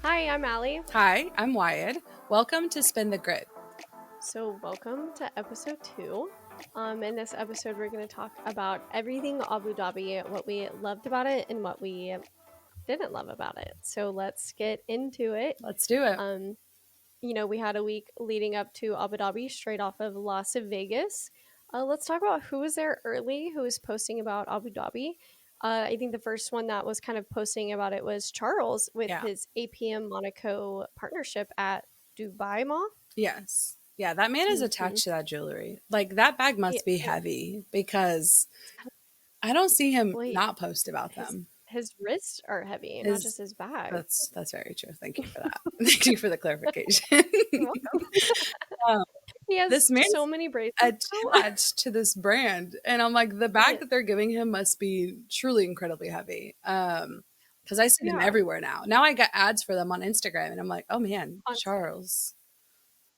Hi, I'm Allie. Hi, I'm Wyatt. Welcome to Spin the Grid. So, welcome to episode 2. In this episode, we're going to talk about everything Abu Dhabi, what we loved about it, and what we didn't love about it. So, let's get into it. Let's do it. Um, we had a week leading up to Abu Dhabi straight off of Las Vegas. Let's talk about who was there early, who was posting about Abu Dhabi. I think the first one that was kind of posting about it was Charles with Yeah. his APM Monaco partnership at Dubai Mall. Yes. Yeah, that man is Mhm. attached to that jewelry. Like, that bag Yeah, must be yeah. heavy because I don't see him Wait, not post about his them. his wrists are heavy, not just His his bag. that's very true. Thank you for that. Thank you for the clarification. You're welcome. um, He has this man's so many bracelets now. attached to this brand, and I'm like, the bag Yeah, that they're giving him must be truly incredibly heavy. Because I see them yeah, everywhere now. Now I get ads for them on Instagram, and I'm like, oh man, constant. Charles.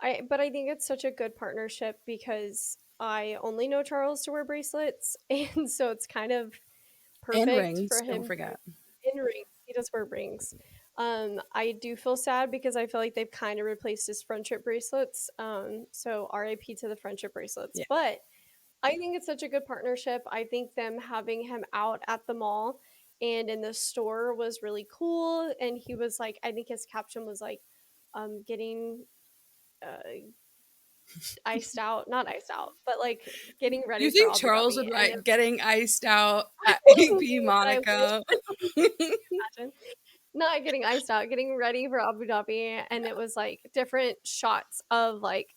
But I think it's such a good partnership because I only know Charles to wear bracelets, and so it's kind of And perfect for rings, don't him forget. in rings. He does wear rings. I do feel sad because I feel like they've kind of replaced his friendship bracelets. So RIP to the friendship bracelets. Yeah. But I think it's such a good partnership. I think them having him out at the mall and in the store was really cool. And he was like, I think his caption was like, getting iced out, not iced out, but like getting ready You for think Abu Charles Dhabi. would And write getting iced out I at do, AP and I wish Monaco? imagine not getting iced out, getting ready for Abu Dhabi. And it was like different shots of like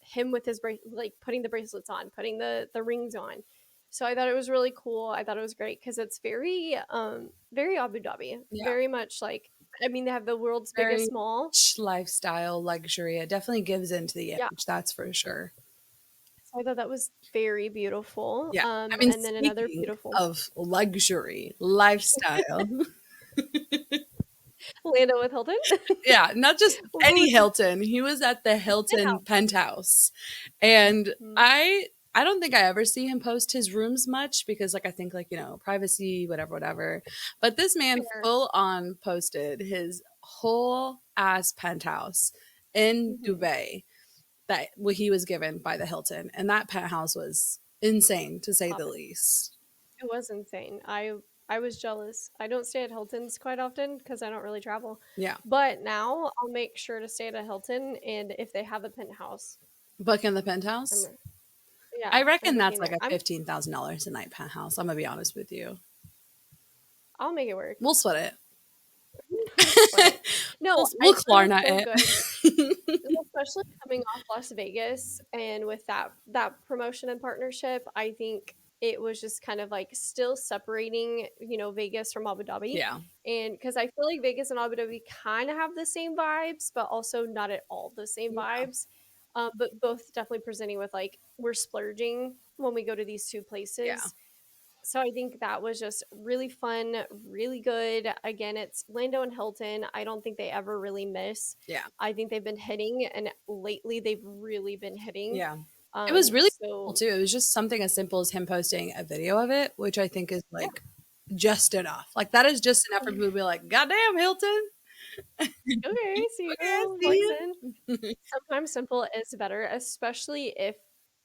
him with his like putting the bracelets on, putting the rings on. So I thought it was really cool. I thought it was great because it's very Abu Dhabi, Yeah. very much like I mean they have the world's Very biggest mall. rich lifestyle luxury. It definitely gives into the Yeah. image, that's for sure. So I thought that was very beautiful. Yeah. I mean, And then another speaking beautiful of luxury, lifestyle, Lando with Hilton. yeah, not just Ooh, any Hilton. He was at the Hilton penthouse. penthouse. And Mhm. I don't think I ever see him post his rooms much because like I think like, privacy, whatever. But this man Fair. full on posted his whole ass penthouse in Mhm. Dubai that what he was given by the Hilton. And that penthouse was insane to say the Poppin'. least. It was insane. I was jealous. I don't stay at Hilton's quite often because I don't really travel. Yeah. But now I'll make sure to stay at a Hilton, and if they have a penthouse, Book in the I'm penthouse. yeah, I I'm reckon that's booking like there. a $15,000 a night penthouse. I'm gonna be honest with you. I'll make it work. We'll split We'll split it. it. No, We'll I thought it was Klarna so good, it. especially coming off Las Vegas and with that promotion and partnership. I think it was just kind of like still separating, Vegas from Abu Dhabi. Yeah. And because I feel like Vegas and Abu Dhabi kind of have the same vibes, but also not at all the same Yeah. vibes. But both definitely presenting with like we're splurging when we go to these two Yeah. places. So I think that was just really fun, really good. Again, it's Lando and Hilton. I don't think they ever really miss. Yeah. I think they've been hitting, and lately they've really been hitting. Yeah. It was really cool So too. It was just something as simple as him posting a video of it, which I think is yeah, like just enough. Like that is just enough for people to be like, God damn, Hilton. okay, see Okay, you, see flexing. you. Sometimes simple is better, especially if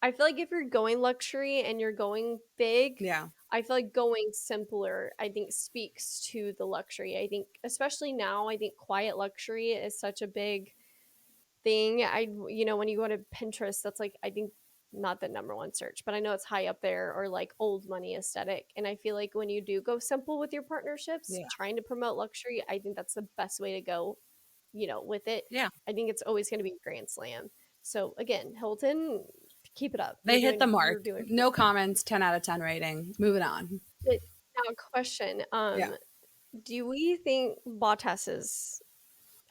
I feel like if you're going luxury and you're going big, Yeah. I feel like going simpler, I think, speaks to the luxury. I think, especially now, I think quiet luxury is such a big thing. When you go to Pinterest, that's like, I think, not the number one search, but I know it's high up there or like old money aesthetic. And I feel like when you do go simple with your partnerships, Yeah. trying to promote luxury, I think that's the best way to go, with it. Yeah. I think it's always going to be a grand slam. So again, Hilton, keep it up. They hit the You're mark. doing No comments, 10 out of 10 rating. Moving on. it. Now, question: Yeah. Do we think Bottas's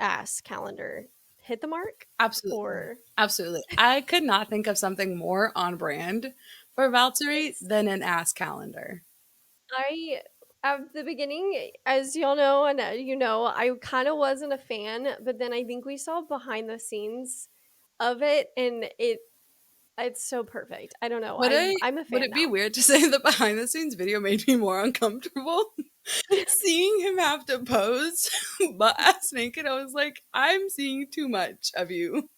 ass calendar hit the mark, Absolutely. or Absolutely. I could not think of something more on brand for Valtteri it's than an ass calendar. I at the beginning, as y'all know, and I kind of wasn't a fan, but then I think we saw behind the scenes of it, and it's so perfect. I don't know. Would I I'm a would fan it be now. weird to say the behind the scenes video made me more uncomfortable? Seeing him have to pose butt ass naked, I was like, I'm seeing too much of you.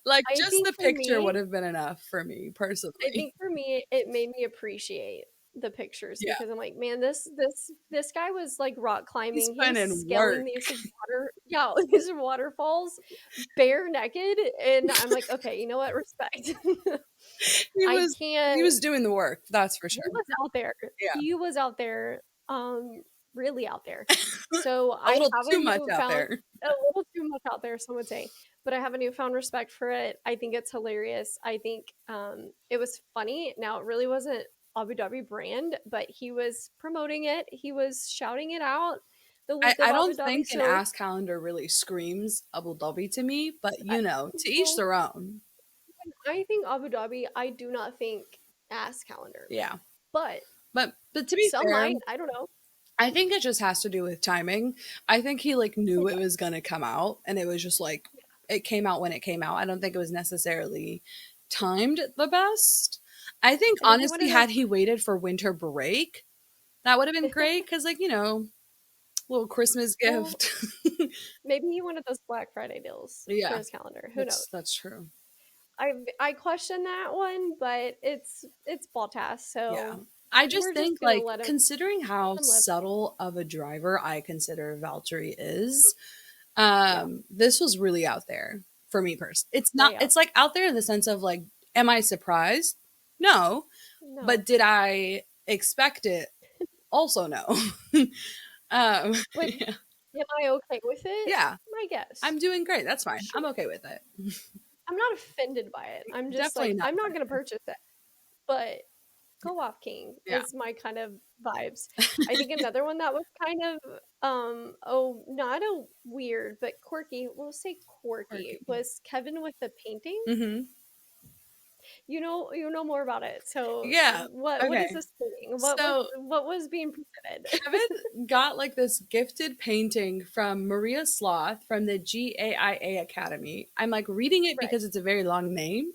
Like, I just think the for picture would me, have been enough for me I personally. think for me, it made me appreciate the pictures Yeah, because I'm like, man, this guy was like rock he's climbing. He putting was in scaling work. these water, yeah, these waterfalls bare naked, and I'm like, okay, you know what? Respect. He I was he can't. was doing the work, that's for He sure. was out there. Yeah. He was out there, really out there. So A I little have a too much out newfound, there. a little too much out there, some would say, but I have a newfound respect for it. I think it's hilarious. I think it was funny. Now it really wasn't Abu Dhabi brand, but he was promoting it. He was shouting it out, the I, look of I Abu don't Dhabi. think an So ass calendar really screams Abu Dhabi to me, but I, to each well, their own. I think Abu Dhabi. I do not think ass calendar, Yeah. but But to be some fair, might. I don't know. I think it just has to do with timing. I think he like knew It it was does. gonna come out and it was just like it came out when it came out. I don't think it was necessarily timed the best. I think And maybe one honestly, of those. had he waited for winter break, that would have been great because like, little Christmas Well, gift. maybe he wanted those Black Friday deals for Yeah, his calendar. Who knows? that's true. I question that one, but it's Bottas, Yeah. so I just we're just think gonna like considering how let him live. subtle of a driver I consider Valtteri is, Yeah, this was really out there for me personally. It's not way out. it's like out there in the sense of like, am I surprised? No. No, But did I expect it? Also no. but Yeah. am I okay with it? Yeah. I guess. I'm doing great. That's fine. Sure. I'm okay with it. I'm not offended by it. I'm just Definitely like not I'm not gonna offended. purchase it, but go off, King Yeah. is my kind of vibes. I think another one that was kind of oh, not a weird but quirky, we'll say quirky, Quirky. was Kevin with the painting. Mhm. You know more about it. So Yeah. what is Okay. this painting? So What was being presented? Kevin got like this gifted painting from Maria Sloth from the GAIA Academy. I'm like reading it Right. because it's a very long name.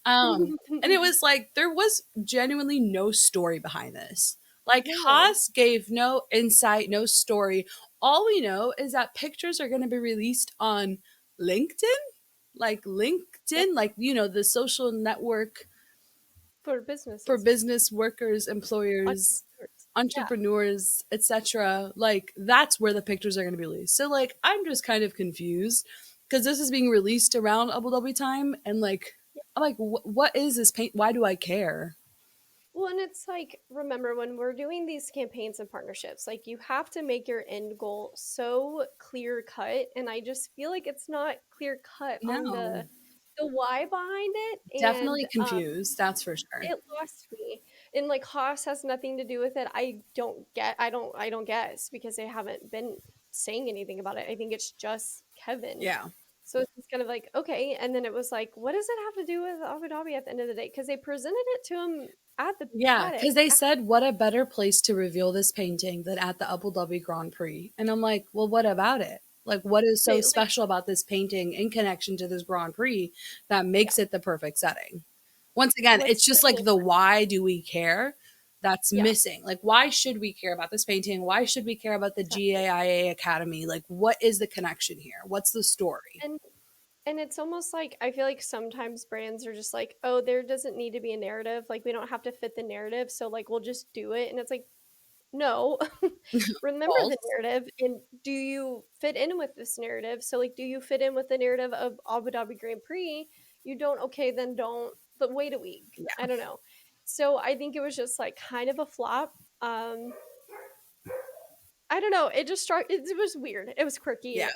And it was like there was genuinely no story behind this. Like No. Haas gave no insight, no story. All we know is that pictures are going to be released on LinkedIn, like Yep. LinkedIn, like the social network For for businesses. business workers, employers, Entrepreneurs. Yeah. entrepreneurs, etc. Like that's where the pictures are going to be released. So like I'm just kind of confused because this is being released around Abu Dhabi time, and like I'm like, what is this paint? Why do I care? Well, and it's like, remember when we're doing these campaigns and partnerships, like you have to make your end goal so clear cut. And I just feel like it's not clear cut on No, the why behind it. And definitely confused. That's for sure. it lost me. And like Haas has nothing to do with it. I don't guess because they haven't been saying anything about it. I think it's just Kevin. Yeah, So it's kind of like, okay. And then it was like, what does it have to do with Abu Dhabi at the end of the day? Because they presented it to him at the yeah. paddock. Because they said, what a better place to reveal this painting than at the Abu Dhabi Grand Prix, and I'm like, well, what about it? Like, what is so They like, special about this painting in connection to this Grand Prix that yeah. makes it the perfect setting? Once again, it's What's the just like the answer? why do we care that's Yeah, missing. Like, why should we care about this painting? Why should we care about the exactly. GAIA Academy? Like, what is the connection here? What's the story? And it's almost like I feel like sometimes brands are just like, oh, there doesn't need to be a narrative. Like we don't have to fit the narrative, so like we'll just do it. And it's like, no, remember the False. narrative and do you fit in with this narrative? So like do you fit in with the narrative of Abu Dhabi Grand Prix? You don't, okay, then don't, but wait a week. I Yeah. don't know. So I think it was just like kind of a flop. I don't know. It just struck it was weird. It was quirky. Yeah.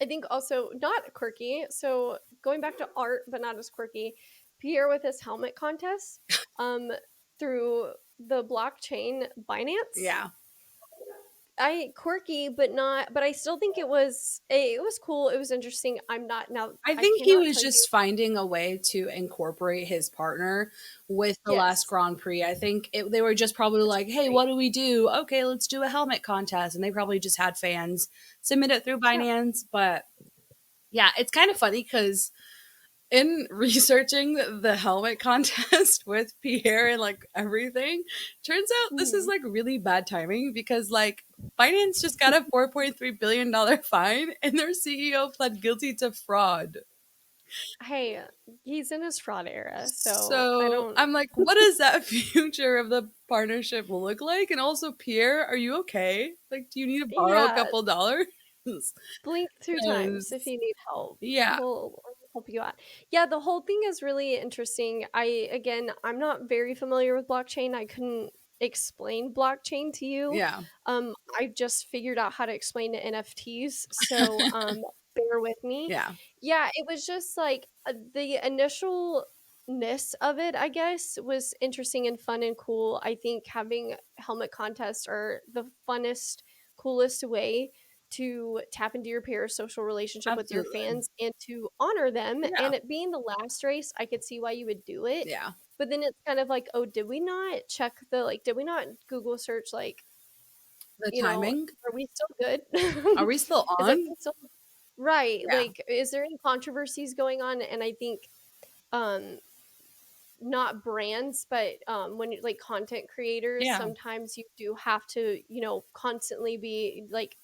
I think also not quirky. So going back to art, but not as quirky. Pierre with his helmet contest, through the blockchain Binance. Yeah. I quirky, but not. But I still think it was cool. It was interesting. I'm not now. I I think he cannot was tell you. just finding a way to incorporate his partner with the last Yes, Grand Prix. I think they were just probably which like, is hey, great. what do we do? Okay, let's do a helmet contest. And they probably just had fans submit it through Yeah, Binance. But yeah, it's kind of funny because In researching the helmet contest with Pierre and like everything, turns out this is Mhm. like really bad timing because like Binance just got a $4.3 billion fine and their CEO pled guilty to fraud. Hey, he's in his fraud era, so I So don't. I'm like, what does that future of the partnership look like? And also, Pierre, are you okay? Like, do you need to borrow a Yeah, couple dollars? blink 2 times if 'Cause, you need help. yeah, He'll help you out. Yeah, the whole thing is really interesting. I'm not very familiar with blockchain. I couldn't explain blockchain to you. yeah, I just figured out how to explain the NFTs, so bear with me. yeah, Yeah, it was just like the initialness of it, I guess, was interesting and fun and cool. I think having helmet contests are the funnest, coolest way to tap into your peer social relationship with your absolutely. fans and to honor them. Yeah, And it being the last race, I could see why you would do it. yeah. But then it's kind of like, oh, did we not check the like, did we not Google search like, The you know, timing? are we still good? Are we still Is on? everything still right? Yeah, Like, is there any controversies going on? And I think, um, not brands, but when you like content creators, yeah, sometimes you do have to, constantly be like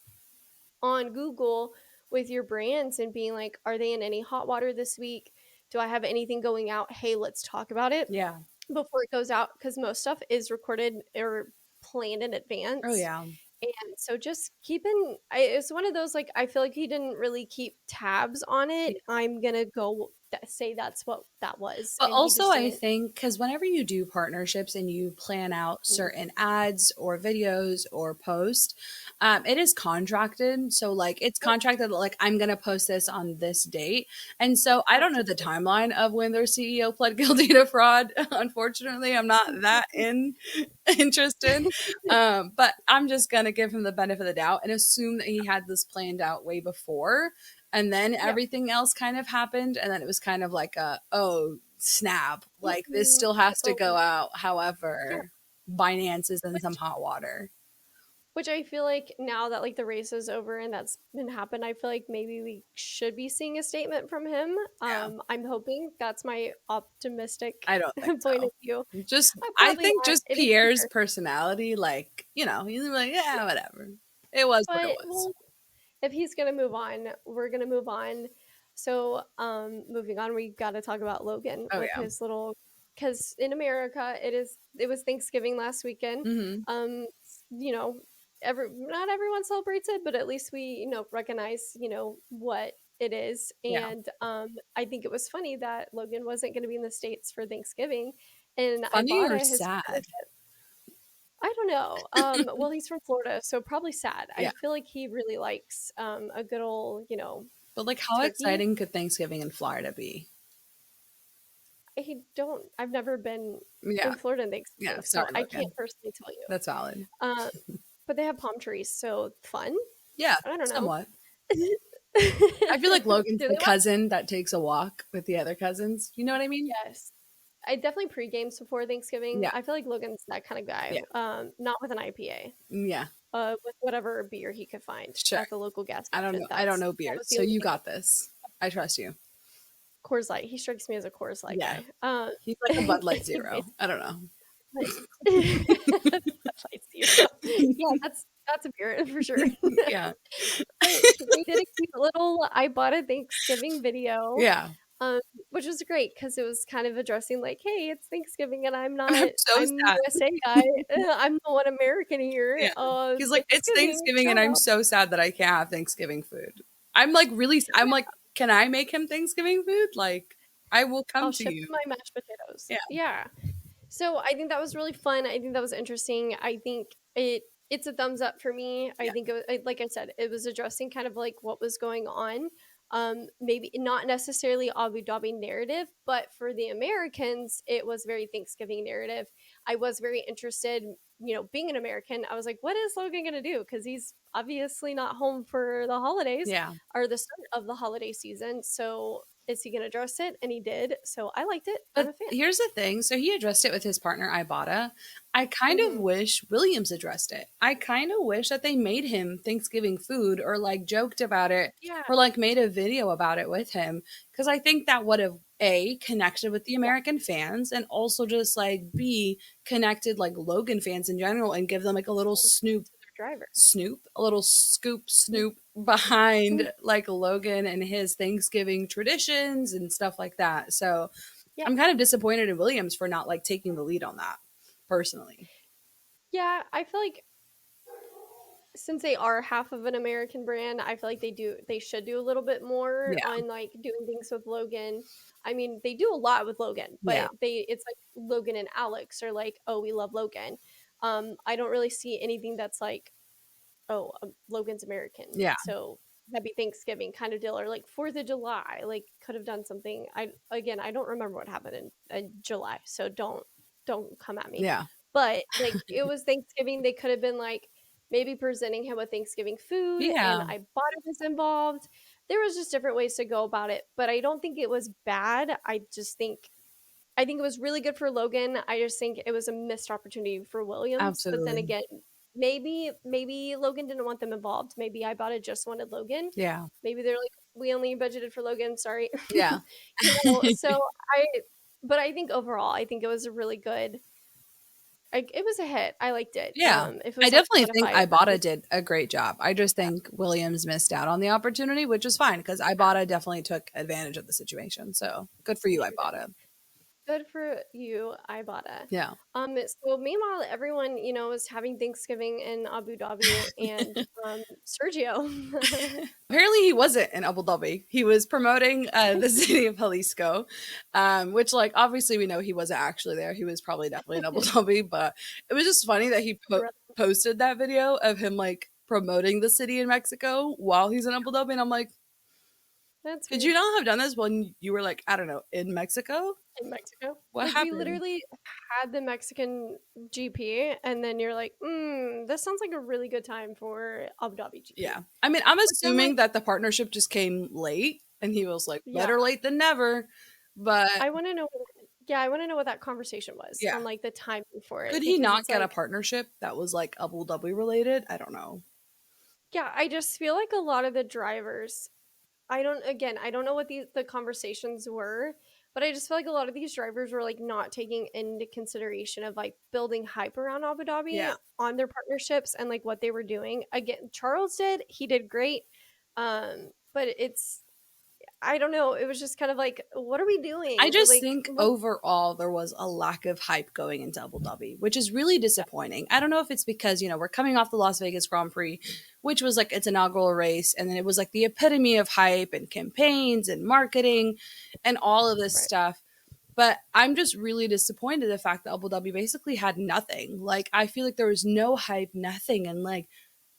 on Google with your brands and being like, are they in any hot water this week? Do I have anything going out? Hey, let's talk about it yeah. before it goes out because most stuff is recorded or planned in Oh, advance. yeah. And so just keeping, it's one of those like, I feel like he didn't really keep tabs on it. I'm going to go say that's what that was. But And he also, just I didn't. think because whenever you do partnerships and you plan out Mhm. certain ads or videos or post, it is contracted. So, like, it's Yep. contracted, like, I'm going to post this on this date. And so, I don't know the Absolutely. timeline of when their CEO pled guilty to fraud. Unfortunately, I'm not that interested. But I'm just going to give him the benefit of the doubt and assume that he had this planned out way before. And then Yep. everything else kind of happened. And then it was kind of like a, oh, snap. Like this Mhm. still has to Oh, go out. yeah. However, Binance is in some Which hot water. Which I feel like now that like the race is over and that's been happened, I feel like maybe we should be seeing a statement from him. Yeah. I'm hoping that's my optimistic I don't think point so. of view. Just, I Probably think not. just It is Pierre's Pierre. personality, like, he's like, Yeah, yeah, whatever. It was what it but was. well, if he's gonna move on, we're gonna move on. So, moving on, we got to talk about Logan Oh, with yeah. his little, because in America, it was Thanksgiving last weekend. Hmm. Um, you know, not everyone celebrates it, but at least we, recognize, what it is. Yeah. And I think it was funny that Logan wasn't going to be in the States for Thanksgiving, and Funny or sad? I don't know. Well, he's from Florida, so probably sad. I Yeah. feel like he really likes a good old, But like, how turkey. exciting could Thanksgiving in Florida be? I've never been Yeah. in Florida in Yeah. Thanksgiving, so Sorry, I can't Logan. personally tell you. That's valid. Um, but they have palm trees, so fun. Yeah. I don't know. Somewhat. Do I feel like Logan's they the want? cousin that takes a walk with the other cousins. You know what I mean? Yes. I definitely pre-games before Thanksgiving. Yeah. I feel like Logan's that kind of guy. Yeah. Not with an IPA. Yeah. With whatever beer he could find Sure. at the local gas I don't station. know. I don't know That was beards, the so only you thing. got this. I trust you. Coors Light. He strikes me as a Coors Light Yeah. guy. He's like a Bud Light Zero. Anyways, I don't know. but Light Zero. Yeah, that's a beer for sure. Yeah. But they did a cute little I bought a Thanksgiving video, Yeah. um, which was great because it was kind of addressing like, "Hey, it's Thanksgiving and I'm so I'm sad. USA guy. I'm the one American here. Yeah. He's like, it's Thanksgiving, Thanksgiving and shout I'm out." so sad that I can't have Thanksgiving food. I'm like, can I make him Thanksgiving food? Like, I will come I'll to ship you. him my mashed potatoes. Yeah. Yeah. So I think that was really fun. I think that was interesting. I think it's a thumbs up for me. I Yeah. think like I said, it was addressing kind of like what was going on. Maybe not necessarily Abu Dhabi narrative, but for the Americans, it was very Thanksgiving narrative. I was very interested, being an American. I was like, what is Logan gonna do? Because he's obviously not home for the holidays Yeah. or the start of the holiday season. So is he going to address it? And he did. So I liked it. I'm But a fan. here's the thing. So he addressed it with his partner, Ibotta. I kind of Hmm. wish Williams addressed it. I kind of wish that they made him Thanksgiving food or like joked about it Yeah. or like made a video about it with him. Cause I think that would have A, connected with the Yeah. American fans and also just like B, connected like Logan fans in general and give them like a little And to their driver. a little snoop behind like Logan and his Thanksgiving traditions and stuff like that. So Yeah. I'm kind of disappointed in Williams for not like taking the lead on that personally. Yeah. I feel like since they are half of an American brand, I feel like they should do a little bit more Yeah. on like doing things with Logan. I mean, they do a lot with Logan, Yeah. but it's like Logan and Alex are like, oh, we love Logan. I don't really see anything that's like, oh, Logan's American, Yeah. so that'd be Thanksgiving kind of deal, or like Fourth of July, like could have done something. I don't remember what happened in July, so don't come at me. Yeah. But like it was Thanksgiving, they could have been like maybe presenting him with Thanksgiving food, and Yeah. Ibotta was involved. There was just different ways to go about it, but I don't think it was bad. I think it was really good for Logan. I just think it was a missed opportunity for Williams. But then Absolutely. again, maybe Logan didn't want them involved. Maybe Ibotta just wanted Logan. Yeah. Maybe they're like, we only budgeted for Logan. Sorry, Yeah. So I, but I think overall, I think it was a really good. It was a hit. I liked it. Yeah. If it I was like definitely out of think five, Ibotta did a great job. I just think Williams missed out on the opportunity, which is fine because Ibotta definitely took advantage of the situation. So good for you, sure did. Ibotta. Good for you, Ibotta. Yeah. So meanwhile, everyone, was having Thanksgiving in Abu Dhabi, and Sergio. Apparently, he wasn't in Abu Dhabi. He was promoting the city of Jalisco, which, like, obviously, we know he wasn't actually there. He was probably definitely in Abu Dhabi, but it was just funny that he posted that video of him like promoting the city in Mexico while he's in Abu Dhabi, and I'm like, That's could you weird. not have done this when you were like, I don't know, in Mexico? In Mexico. What Like we happened? literally had the Mexican GP, and then you're like, this sounds like a really good time for Abu Dhabi GP. Yeah, I mean, I'm But then like, assuming that the partnership just came late, and he was like, yeah, better late than never. But I want to know. Yeah, I want to know what that conversation was yeah, on like the timing for it, could he because not it's get a like, partnership that was like Abu Dhabi related? I don't know. yeah, I just feel like a lot of the drivers, I don't know what the conversations were, but I just feel like a lot of these drivers were like not taking into consideration of like building hype around Abu Dhabi Yeah. on their partnerships and like what they were doing. Again, Charles did, he did great. But it's, I don't know, it was just kind of like, what are we I doing? just Like, think let's, overall there was a lack of hype going into Abu Dhabi, which is really disappointing. I don't know if it's because, we're coming off the Las Vegas Grand Prix, which was like its inaugural race, and then it was like the epitome of hype and campaigns and marketing and all of this right. stuff. But I'm just really disappointed the fact that Abu Dhabi basically had nothing. Like I feel like there was no hype, nothing, and like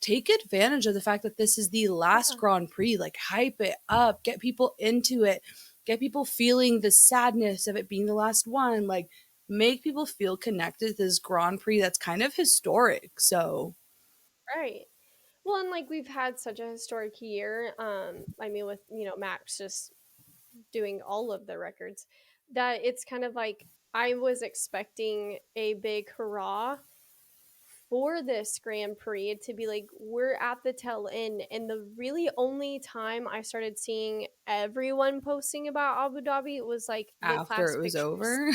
take advantage of the fact that this is the last Yeah. Grand Prix. Like hype it up, get people into it, get people feeling the sadness of it being the last one. Like make people feel connected to this Grand Prix that's kind of historic. So Right. Well, and like we've had such a historic year. I mean, with, Max just doing all of the records, that it's kind of like I was expecting a big hurrah for this Grand Prix to be like, we're at the tail end. And the really only time I started seeing everyone posting about Abu Dhabi was like the after class it was pictures. over,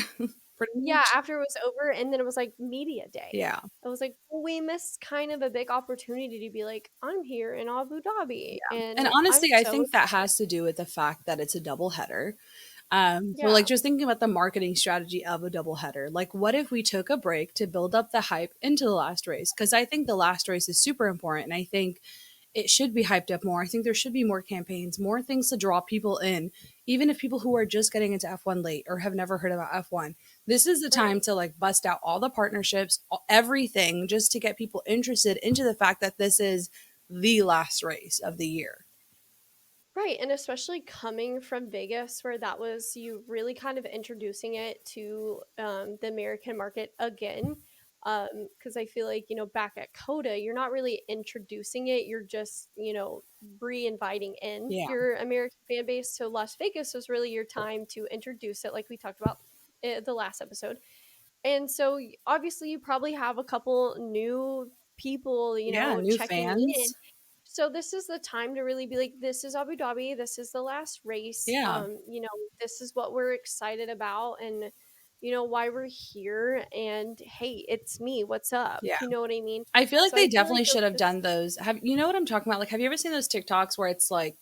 pretty Yeah, much. after it was over, and then it was like media day. Yeah. I was like, well, we missed kind of a big opportunity to be like, I'm here in Abu Dhabi, And and I'm honestly, I so think that excited. has to do with the fact that it's a double header. So like Yeah, just thinking about the marketing strategy of a double header, like what if we took a break to build up the hype into the last race? Because I think the last race is super important. And I think it should be hyped up more. I think there should be more campaigns, more things to draw people in, even if people who are just getting into F1 late or have never heard about F1. This is the time right. to like bust out all the partnerships, everything, just to get people interested into the fact that this is the last race of the year. Right, and especially coming from Vegas, where that was you really kind of introducing it to the American market again. Because I feel like, back at Coda, you're not really introducing it. You're just, re-inviting in Yeah. your American fan base. So Las Vegas was really your time to introduce it, like we talked about the last episode. And so obviously you probably have a couple new people, Yeah, new checking in. fans. So this is the time to really be like, this is Abu Dhabi, this is the last race. Yeah. This is what we're excited about, and why we're here, and hey, it's me, what's up? Yeah. You know what I mean? I feel like So I they feel like definitely it should have was done those. Have you know what I'm talking about? Like, have you ever seen those TikToks where it's like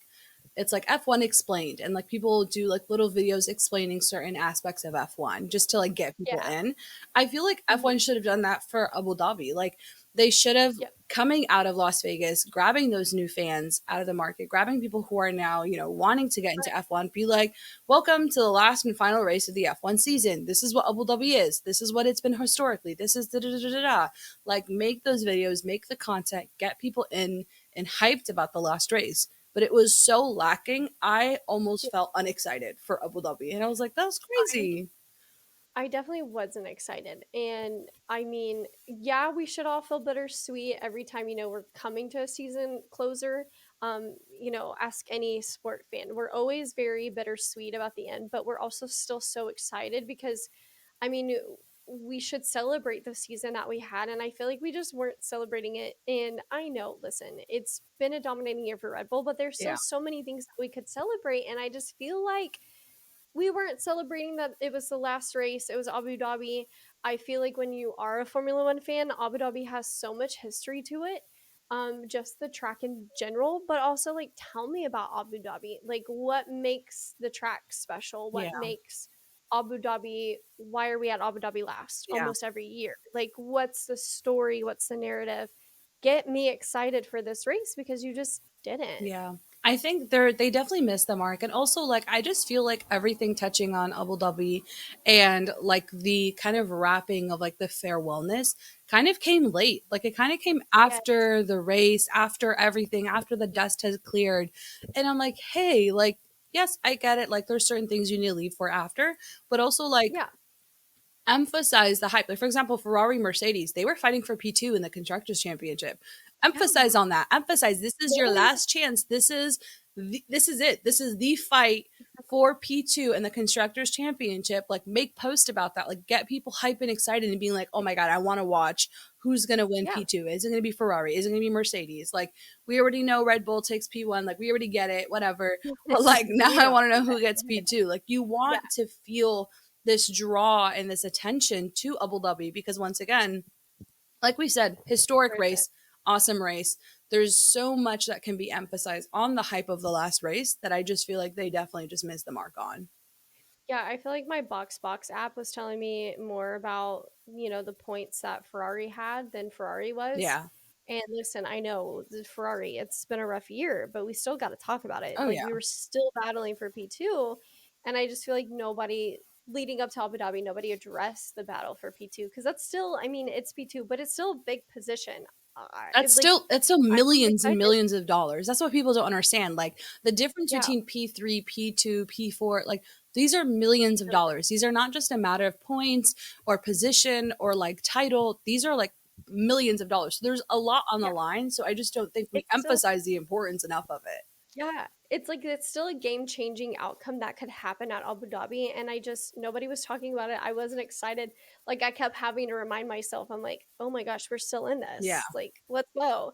F1 explained, and like people do like little videos explaining certain aspects of F1 just to like get people yeah. in. I feel like Hmm. F1 should have done that for Abu Dhabi. Like they should have Yep. coming out of Las Vegas, grabbing those new fans out of the market, grabbing people who are now, wanting to get into Right. F1, be like, "Welcome to the last and final race of the F1 season. This is what Abu Dhabi is. This is what it's been historically. This is da da da da da." Like make those videos, make the content, get people in and hyped about the last race, but it was so lacking. I almost Yeah. felt unexcited for Abu Dhabi, and I was like, "That was I crazy." I definitely wasn't excited. And I mean, yeah, we should all feel bittersweet every time, we're coming to a season closer. Ask any sport fan. We're always very bittersweet about the end, but we're also still so excited because, I mean, we should celebrate the season that we had. And I feel like we just weren't celebrating it. And I know, listen, it's been a dominating year for Red Bull, but there's still Yeah, so many things that we could celebrate. And I just feel like we weren't celebrating that it was the last race. It was Abu Dhabi. I feel like when you are a Formula One fan, Abu Dhabi has so much history to it. Just the track in general, but also like tell me about Abu Dhabi. Like what makes the track special? yeah, What makes Abu Dhabi? Why are we at Abu Dhabi last yeah. almost every year? Like what's the story? What's the narrative? Get me excited for this race because you just didn't. Yeah. I think they definitely missed the mark. And also like I just feel like everything touching on Abu Dhabi and like the kind of wrapping of like the farewellness kind of came late. Like it kind of came Yeah, after the race, after everything, after the dust has cleared. And I'm like, hey, like, yes, I get it. Like there's certain things you need to leave for after, but also like yeah, emphasize the hype. Like for example, Ferrari, Mercedes, they were fighting for P2 in the constructors championship. yeah. Emphasize on that. Emphasize this is your Literally, last chance. This is it. This is the fight for P2 and the constructors championship. Like make post about that. Like get people hype and excited and being like, "Oh my god, I want to watch who's going to win yeah. P2. Is it going to be Ferrari? Is it going to be Mercedes?" Like we already know Red Bull takes P1. Like we already get it, whatever. But like now We I know. want to know who gets P2. Like you Yeah, want to feel this draw and this attention to Abu Dhabi because once again, like we said, historic worth it. race, awesome race. There's so much that can be emphasized on the hype of the last race that I just feel like they definitely just missed the mark on. Yeah, I feel like my Box app was telling me more about, the points that Ferrari had than Ferrari was. Yeah. And listen, I know the Ferrari, it's been a rough year, but we still got to talk about it. Oh Like yeah. we were still battling for P2, and I just feel like nobody leading up to Abu Dhabi, nobody addressed the battle for P2 because that's still, I mean, it's P2, but it's still a big position. Like It's still I'm millions and excited. millions of dollars. That's what people don't understand. Like the difference Yeah. between P3, P2, P4, like these are millions of dollars. These are not just a matter of points or position or like title. These are like millions of dollars. So there's a lot on the Yeah. line. So I just don't think we It's still emphasize the importance enough of it. Yeah, it's like it's still a game-changing outcome that could happen at Abu Dhabi, and I just nobody was talking about it. I wasn't excited. Like I kept having to remind myself, I'm like, "Oh my gosh, we're still in Yeah. this. Like, let's go."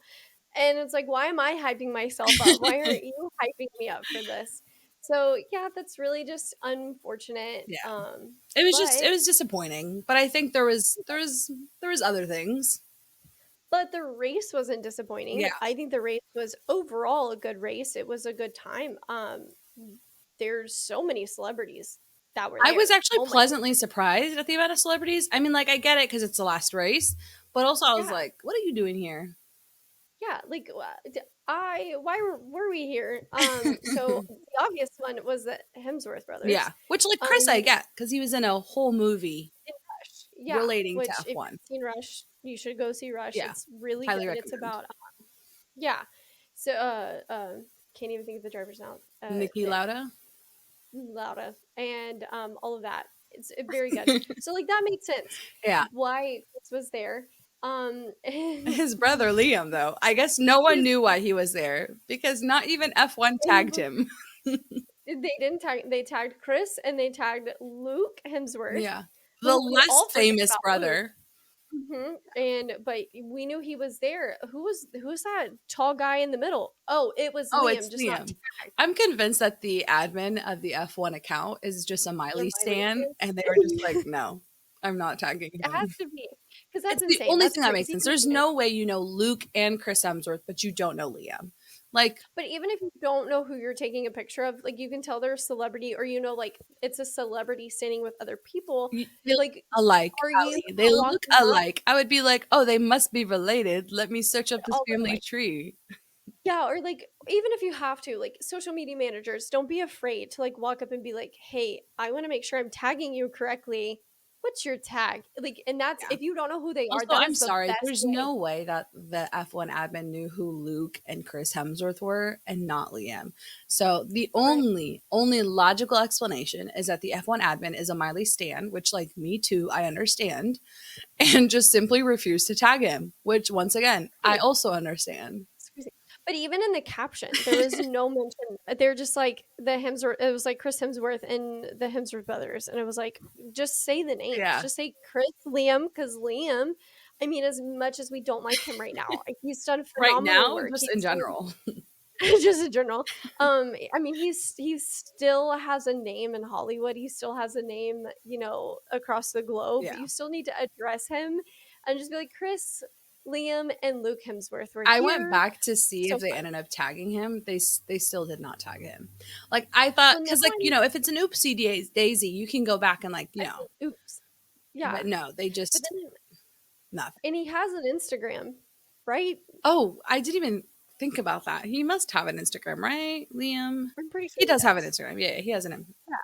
And it's like, "Why am I hyping myself up? Why aren't you hyping me up for this?" So, yeah, that's really just unfortunate. Yeah. It But was disappointing, but I think there was other things. the race wasn't disappointing. Yeah. I think the race was overall a good race. It was a good time. There's so many celebrities that were I was there. actually Oh my pleasantly surprised at the amount of celebrities. I mean, like I get it because it's the last race, but also I was yeah, like, what are you doing here? yeah. Like I why were we here? So the obvious one was the Hemsworth Yeah. brothers. Which like Chris I You get because he was in a whole movie in Rush, yeah. relating to Which if F1. you've seen Rush, you should go see Rush. Yeah. It's really good. Highly It's recommend. about yeah. So can't even think of the drivers now. Nikki Lauda. Lauda and all of that. It's very good. So like that made sense Yeah. why Chris was there. And His brother Liam, though, I guess no one his knew why he was there because not even F1 tagged him. they didn't tag they tagged Chris and they tagged Luke Hemsworth, Yeah. The who we less all forget famous about Luke. brother. And but we knew he was there. Who's that tall guy in the middle? Oh, it was Oh, Liam, it's just not Liam. tagged. I'm convinced that the admin of the F1 account is just a The Miley Miley stan, and they were just is. like, no, I'm not tagging It has him. to be because that's It's the insane. only That's thing that makes crazy sense. to There's me. no way you know Luke and Chris Hemsworth, but you don't know Liam. Like, But even if you don't know who you're taking a picture of, like you can tell they're a celebrity, or like it's a celebrity standing with other people. they look Like, alike, are you Allie. They look walking up? alike. I would be like, oh, they must be related. Let me search up this All look family alike. tree. Yeah, or like even if you have to, like social media managers, don't be afraid to like walk up and be like, "Hey, I want to make sure I'm tagging you correctly. What's your tag?" Like, and that's Yeah. if you don't know who they are, Also, that I'm is the sorry. best There's way. no way that the F1 admin knew who Luke and Chris Hemsworth were and not Liam. So the Right. only logical explanation is that the F1 admin is a Miley stan, which like me too, I understand, and just simply refused to tag him, which once again, I Right. also understand. Excuse me. But even in the caption, there was no mention. They're just like the Hemsworth. It was like Chris Hemsworth and the Hemsworth brothers, and it was like just say the names. Yeah. Just say Chris, Liam, because Liam. I mean, as much as we don't like him right now, he's done Right phenomenal now, work. just in general. Just in general. I mean, he still has a name in Hollywood. He still has a name, across the globe. Yeah. You still need to address him and just be like, Chris, Liam, and Luke Hemsworth were I went here. back to see So if they fun. ended up tagging him. They still did not tag him. Like I thought, Well, now because like I'm if it's an oopsie daisy, you can go back and like I mean, oops. But Yeah. no, they But just then nothing. and he has an Instagram, right? Oh, I didn't even think about that. He must have an Instagram, right, Liam? I'm pretty He sure he does have an does. Instagram. Yeah, he has an. Yeah.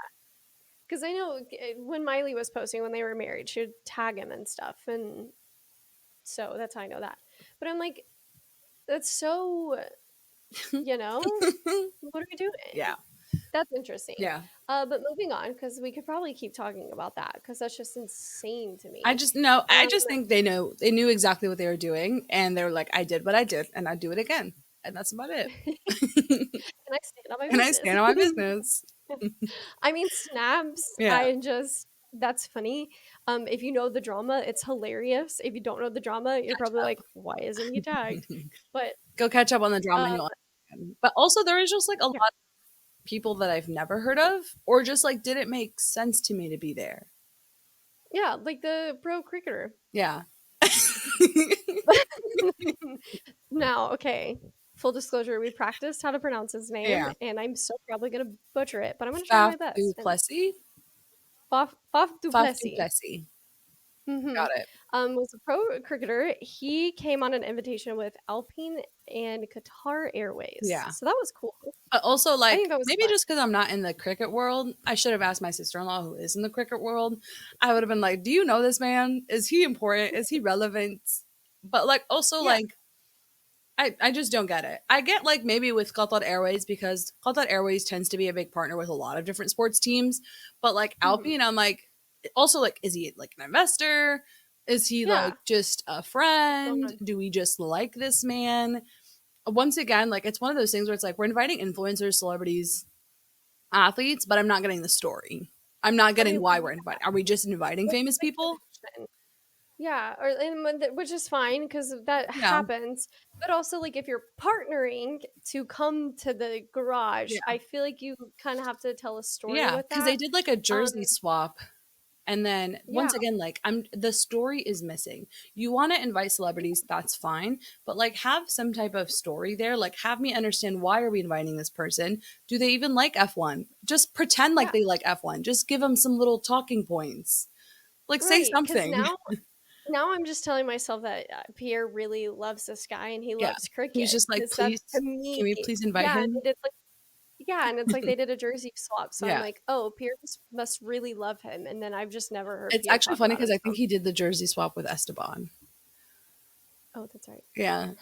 Because I know when Miley was posting when they were married, she would tag him and stuff. And so that's how I know that. But I'm like, that's so, what are we Yeah, doing? That's interesting. yeah. But moving on, because we could probably keep talking about that because that's just insane to I me. just no. I Um, just think they knew exactly what they were doing, and they were like, "I did what I did, and I'd do it again," and that's about it. can I stand on my And I business? stand on my business. I mean, snaps. Yeah, That's funny. If you know the drama, it's hilarious. If you don't know the drama, you're catch probably up. like, why isn't he tagged? But Go catch up on the drama, and uh, you'll understand. But also, there is just like a lot yeah, of people that I've never heard of, or just like didn't make sense to me to be there. yeah, like the pro cricketer. Yeah. Now, okay, full disclosure, we practiced how to pronounce his name, Yeah. and I'm so probably gonna butcher it, but I'm gonna try Faf my best. du And Plessis? Faf Faf du Duplessis. Plessis. Mm-hmm. Got it. Was a pro cricketer. He came on an invitation with Alpine and Qatar Airways, Yeah. so that was cool. But also, I think like, that was maybe fun. just because I'm not in the cricket world, I should have asked my sister in law who is in the cricket world. I would have been like, do you know this man? Is he important? Is he relevant? But, like, also, Yeah. like, I just don't get it. I get, like, maybe with Qatar Airways because Qatar Airways tends to be a big partner with a lot of different sports teams. But, like, Hmm. Alpine, I'm like, also, like, is he, like, an investor? Is he, Yeah. like, just a What's going friend? on? Do we just like this man? Once again, like it's one of those things where it's like we're inviting influencers, celebrities, athletes, but I'm not getting the story. I'm not I getting mean, why we're inviting. Are we just inviting what's famous the people? connection? Yeah, which is fine because that Yeah, happens. But also, like, if you're partnering to come to the garage, yeah, I feel like you kind of have to tell a story yeah. with Because they that. did like a Um, jersey swap, and then yeah, once again, like I'm the story is missing. You want to invite celebrities, that's fine, but like have some type of story there. Like have me understand why are we inviting this person? Do they even like F1? Just pretend like yeah, they like F1. Just give them some little talking points. Like say right. Because something. now I'm just telling myself that Pierre really loves this guy and he Yeah. loves He's cricket. just like, Because that's to please, me, can we please invite yeah, him? they did like yeah, and it's like they did a jersey swap. So I'm Yeah. like, oh, Pierre must really love him. And then I've just never heard It's Pierre actually talk funny about because him. I think he did the jersey swap with Esteban. Oh, that's right. Yeah.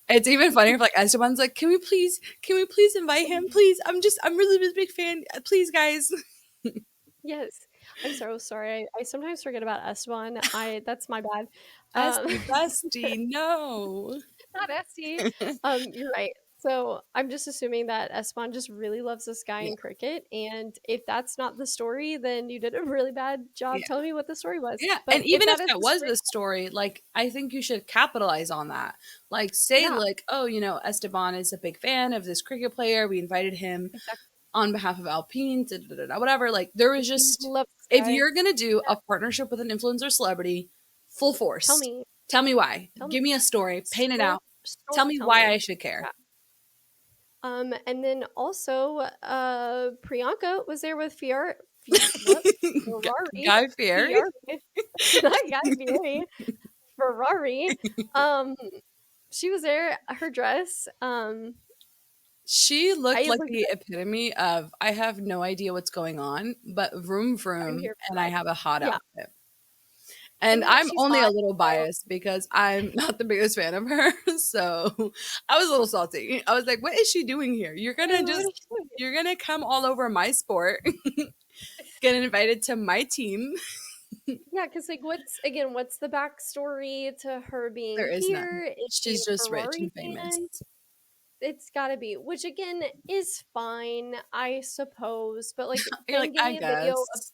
It's even funnier if like Esteban's like, can we please invite him? Please. I'm really, really big fan. Please, guys. Yes. I'm so sorry. I sometimes forget about Esteban. That's my bad. Um, Bestie, bestie, no. not Esty. You're right. So I'm just assuming that Esteban just really loves this guy Yeah, in cricket, and if that's not the story, then you did a really bad job yeah. telling me what the story was. Yeah, and But if even if that is that the was story, the story, like, I think you should capitalize on that. Like, say, yeah, like, "Oh, Esteban is a big fan of this cricket player. We invited him exactly. on behalf of Alpine, da, da, da, da," whatever. Like, there was He just loves this if guy. you're gonna do Yeah. a partnership with an influencer celebrity, full Tell force. me. Tell me why. Tell me. Give me a story. Paint it Story, out. Tell me tell why I me. should care. Yeah. And then also, Priyanka was there with what? Ferrari, Guy Fieri. Fieri, not Guy Fieri, Ferrari. Um, she was there. Her dress. She looked I like looked. the epitome of I have no idea what's going on, but vroom I'm vroom, here for and the I ride. have a hot Yeah, outfit. I And mean I'm she's only a hot. little So biased because I'm not the biggest fan of her. So I was a little salty. I was like, what is she doing here? what is she doing? You're gonna come all over my sport, get invited to my team. Yeah, because like, what's the backstory to her There being is none. here? Is she She's a just rich Ferrari and famous. fan? It's gotta be, which again is fine, I suppose. But like, You're then like, give I me a video of, guess.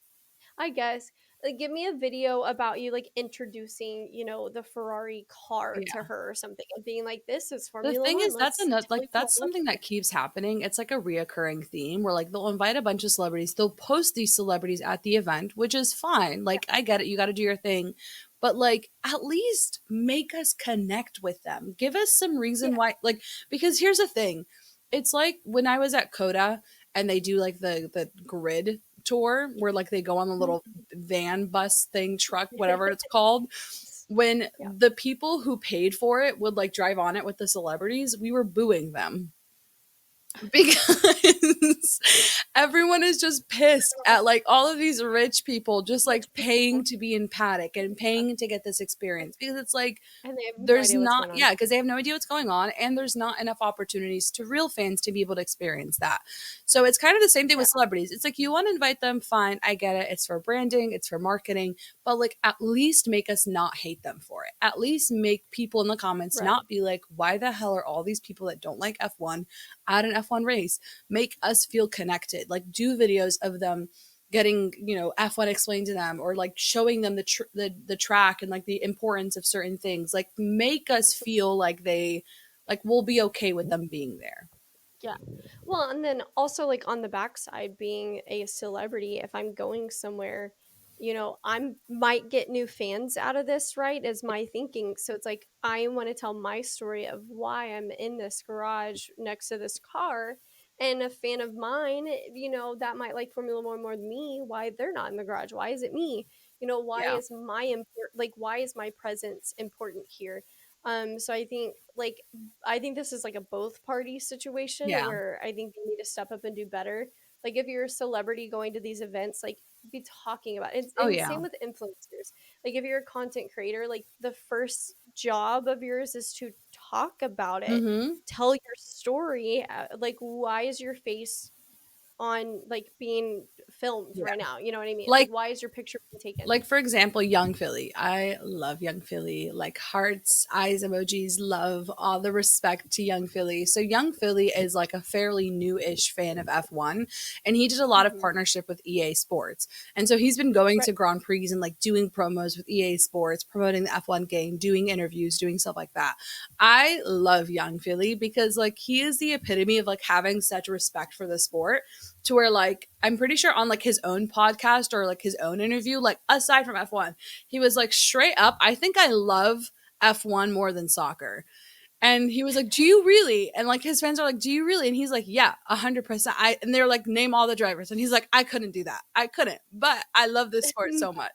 I guess, like give me a video about you like introducing, the Ferrari car to Yeah. her or something, and being like, "This is The Formula thing One. is, that's Let's another tell like people that's all something about that it." keeps happening. It's like a reoccurring theme where like they'll invite a bunch of celebrities, they'll post these celebrities at the event, which is fine. Yeah, Like I get it, you got to do your thing, but like at least make us connect with them. Give us some reason yeah, why. Like because here's the thing, it's like when I was at Coda and they do like the grid tour where like they go on the little mhm. van bus thing truck whatever it's called when Yeah, the people who paid for it would like drive on it with the celebrities, we were booing them because everyone is just pissed at like all of these rich people just rich like people, paying to be in paddock and paying to get this experience because it's like and they have no there's idea what's not going on. yeah because they have no idea what's going on and there's not enough opportunities to real fans to be able to experience that. So it's kind of the same thing Yeah, with celebrities. It's like you want to invite them, fine, I get it, it's for branding, it's for marketing, but like at least make us not hate them for it. At least make people in the comments right. not be like, why the hell are all these people that don't like F1 at an F1 race? Make us feel connected. Like do videos of them getting F1 explained to them or like showing them the track and like the importance of certain things, like make us feel like they like we'll be okay with them being there. Yeah. Well, and then also like on the backside, being a celebrity, if I'm going somewhere, I might get new fans out of this, right? Is my thinking. So it's like I want to tell my story of why I'm in this garage next to this car. And a fan of mine, that might like Formula One more than me, why they're not in the garage? Why is it me? Why Yeah. is why is my presence important here? So I think this is like a both party situation Yeah. where I think they need to step up and do better. Like if you're a celebrity going to these events, like be talking about it. Oh And yeah. same with influencers. Like if you're a content creator, like the first job of yours is to talk about it, Mm-hmm. tell your story. Like why is your face on like being filmed Yeah. right now? You know what I mean? Like like why is your picture being taken? Like for example, Young Philly. I love Young Philly. Like hearts, eyes emojis, love, all the respect to Young Philly. So Young Philly is like a fairly new-ish fan of F1 and he did a lot of Hmm. partnership with EA Sports. And so he's been going Right. to Grand Prix and like doing promos with EA Sports, promoting the F1 game, doing interviews, doing stuff like that. I love Young Philly because like he is the epitome of like having such respect for the sport to where like I'm pretty sure on like his own podcast or like his own interview, like aside from F1, he was like straight up, I think I love F1 more than soccer. And he was like, "Do you really?" And like his friends are like, "Do you really?" And he's like, "Yeah, 100%." And they're like, "Name all the drivers." And he's like, "I couldn't do that. I couldn't. But I love this sport so much."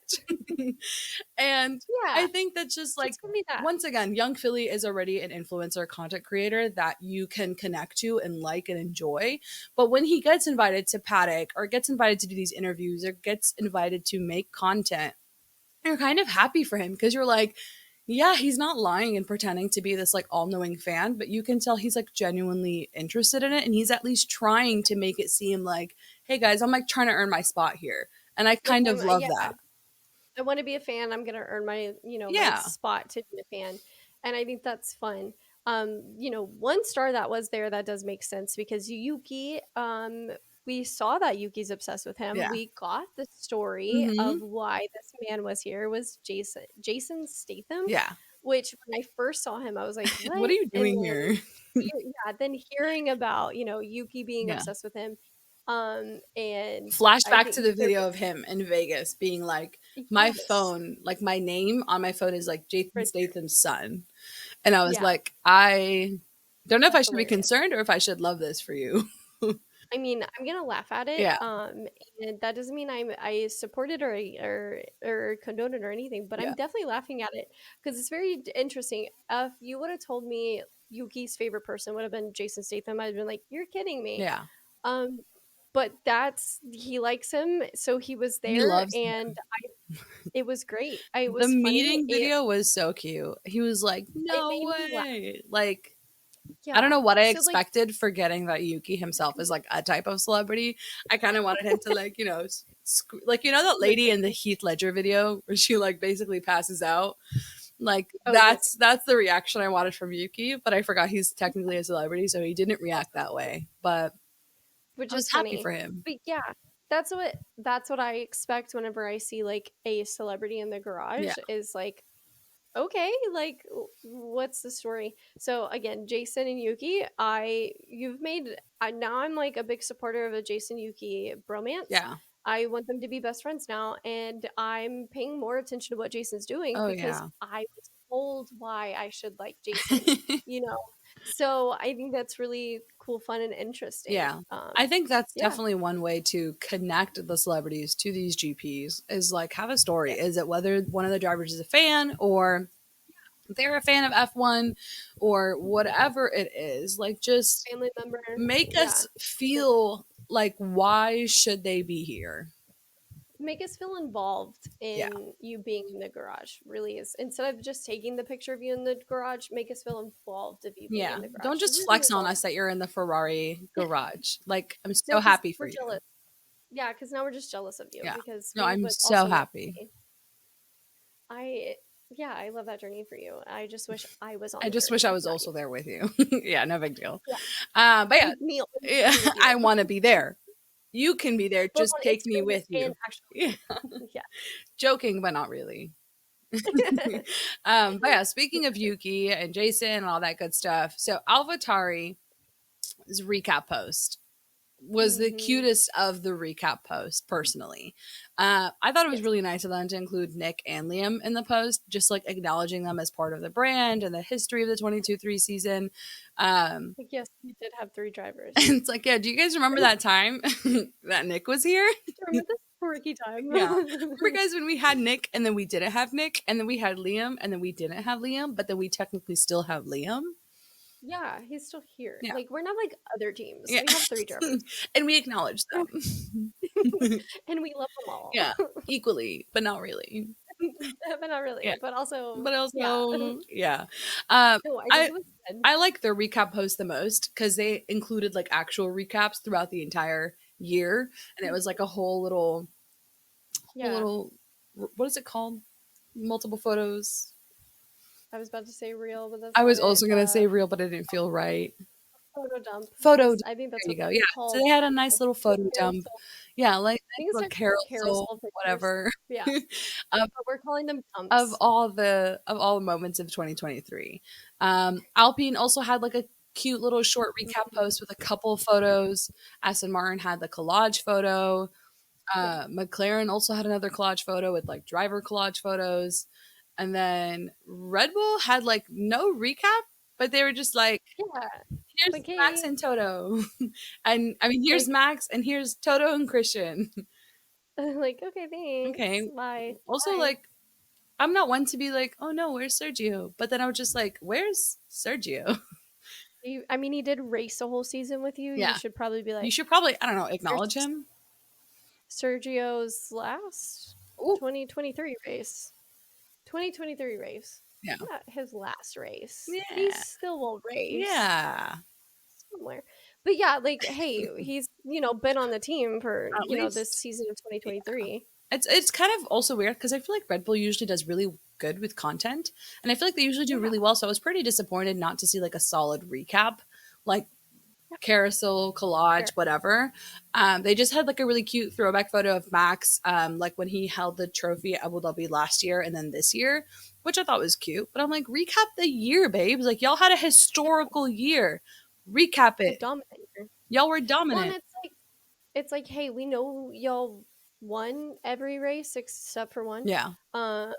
And Yeah, I think that's just like just give me that. once again, Young Philly is already an influencer content creator that you can connect to and like and enjoy. But when he gets invited to Paddock or gets invited to do these interviews or gets invited to make content, you're kind of happy for him because you're like, yeah, he's not lying and pretending to be this like all-knowing fan, but you can tell he's like genuinely interested in it and he's at least trying to make it seem like, hey guys, I'm like trying to earn my spot here. And I with kind him. of love Yeah, that. I want to be a fan. I'm gonna earn my, my Yeah. spot to be a fan, and I think that's fun. One star that was there that does make sense because Yuki. We saw that Yuki's obsessed with him. Yeah. We got the story of Hmm. why this man was here was Jason Statham, Yeah. which when I first saw him, I was like, What are what? you And doing then here? then hearing about Yuki being Yeah. obsessed with him, and I Flashback to think the there video of him in Vegas being like, my yes, phone, like my name on my phone is like Jason right there, Statham's son. And I was yeah, like, I don't know if I that's should be hilarious. concerned or if I should love this for you. I mean, I'm gonna laugh at it, Yeah. and that doesn't mean I support it or condone it or anything, but I'm Yeah. definitely laughing at it because it's very interesting. If you would have told me Yuki's favorite person would have been Jason Statham, I'd been like, "You're kidding me." Yeah. Um, but that's he likes him, so he was He there, loves and it was great. It the was funny. meeting video was so cute. He was like, It no made me laugh. way. Like, I don't Yeah. know what I So like, expected, forgetting that Yuki himself is like a type of celebrity. I kind of wanted him to like, like that like lady in the Heath Ledger video where she like basically passes out. Like oh yes, that's the reaction I wanted from Yuki, but I forgot he's technically a celebrity, so he didn't react that way. But which I was is happy funny. for him. But yeah, that's what I expect whenever I see like a celebrity in the Yeah. garage is like, okay, like what's the story? So again, Jason and Yuki, now I'm like a big supporter of a Jason Yuki bromance. Yeah. I want them to be best friends now, and I'm paying more attention to what Jason's doing Oh because yeah. I was told why I should like Jason, you know. So I think that's really cool, fun, and interesting. Yeah. I think that's Yeah, definitely one way to connect the celebrities to these GPs is like have a story. yeah, Is it whether one of the drivers is a fan or they're a fan of F1 or whatever it is? Like just family member. make Yeah, us feel like why should they be here? make us feel involved Yeah. in you being in the garage. Really is instead of just taking the picture of you in the garage, make us feel involved of you being Yeah. in the Don't garage. just Really flex is on all. us that you're in the Ferrari garage. Like I'm No, so because happy for we're you. jealous. Yeah, because now we're just jealous of you Yeah. because No, we I'm would so also love to happy. be. I yeah, I love that journey for you. I just wish I was on I the just wish I journey, was not you. also there with you. Yeah, no big deal. Yeah, But yeah, leave me on the yeah, journey with I you, want to be there. You can be there. both Just on take me Instagram with and you. actually. Yeah, Yeah. joking, but not really. But yeah, speaking of Yuki and Jason and all that good stuff, so AlvaTari's recap post was the Mm-hmm. cutest of the recap posts personally. I thought it was Yes. really nice of them to include Nick and Liam in the post, just like acknowledging them as part of the brand and the history of the 22-3 season. Um, Like, yes, you did have three drivers. and it's like, yeah, do you guys remember that time that Nick was here? Remember this quirky time? Yeah. Remember, guys, when we had Nick and then we didn't have Nick and then we had Liam and then we didn't have Liam, but then we technically still have Liam? Yeah, he's still here. Yeah. Like, we're not like other teams. Yeah. We have three drivers. And we acknowledge them. And we love them all. Yeah. Equally, but not really. But not Yeah. really. But also, But yeah. also, yeah. Um, No, I think I it was good. I like their recap post the most because they included like actual recaps throughout the entire year, and it was like a whole Yeah. little, what is it called? Multiple photos. I was about to say real, but that's I not was it. also gonna say real, but it didn't feel right. Photo dump. Photo. That's Dump. I think that's There you what go. it's Yeah. So called. they had a nice little photo dump. Carousel. Yeah, like I think it's a actually called carousel, carousel pictures. whatever. Yeah. of But we're calling them of dumps. all the moments of 2023. Alpine also had like a cute little short recap Mhm. post with a couple photos. Aston Martin had the collage photo. Yeah. McLaren also had another collage photo with like driver collage photos. And then Red Bull had like no recap, but they were just like, Yeah. here's Like, Max hey, and Toto. And I mean, here's like, Max and here's Toto and Christian. like, okay, Okay. thanks. Bye. Also, Bye. like, I'm not one to be like, oh no, where's Sergio? But then I was just like, where's Sergio? I mean, he did race a whole season with you. You Yeah. should probably be You like, should probably, I don't know, there's acknowledge him. Sergio's last Ooh. 2023 race. 2023 race. Yeah. Not his last race. He Yeah. still will race Yeah. somewhere. But yeah, like, hey, he's, been on the team for, At this least, season of yeah. 2023. It's kind of also weird because I feel like Red Bull usually does really good with content, and I feel like they usually do Yeah. really well. So I was pretty disappointed not to see like a solid recap, like Yeah. carousel, Fair. collage, whatever. They just had like a really cute throwback photo of Max, like when he held the trophy at Abu Dhabi last year and then this year, which I thought was cute. But I'm like, recap the year, babes. Like y'all had a historical year. Recap A it. dominant year. Y'all were Well, and dominant. it's like, hey, we know y'all won every race except for one. Yeah. Um,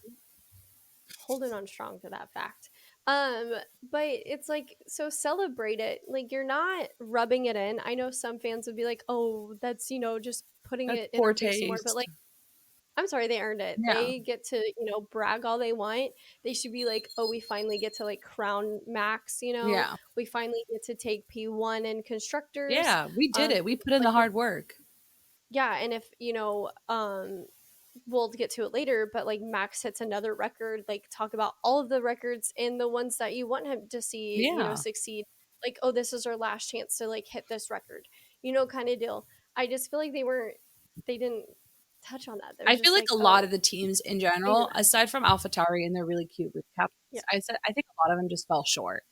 Holding on strong to that fact. Um, but it's like, so celebrate it. Like, you're not rubbing it in. I know some fans would be like, "Oh, that's, just putting That's it in poor our face some more." But taste. like, I'm sorry, they earned it. Yeah. They get to, brag all they want. They should be like, "Oh, we finally get to like crown Max, Yeah. we finally get to take P1 in constructors." Yeah. We did Um, it. We put in the like, hard work. yeah, and if, we'll get to it later, but like Max hits another record, like talk about all of the records and the ones that you want him to see, Yeah. succeed. Like, oh, this is our last chance to like hit this record, kind of deal. I just feel like they didn't touch on that. They're I feel just like like, a lot oh, of the teams in in general, aside from AlphaTauri and their really cute recaps, yeah, I think a lot of them just fell short.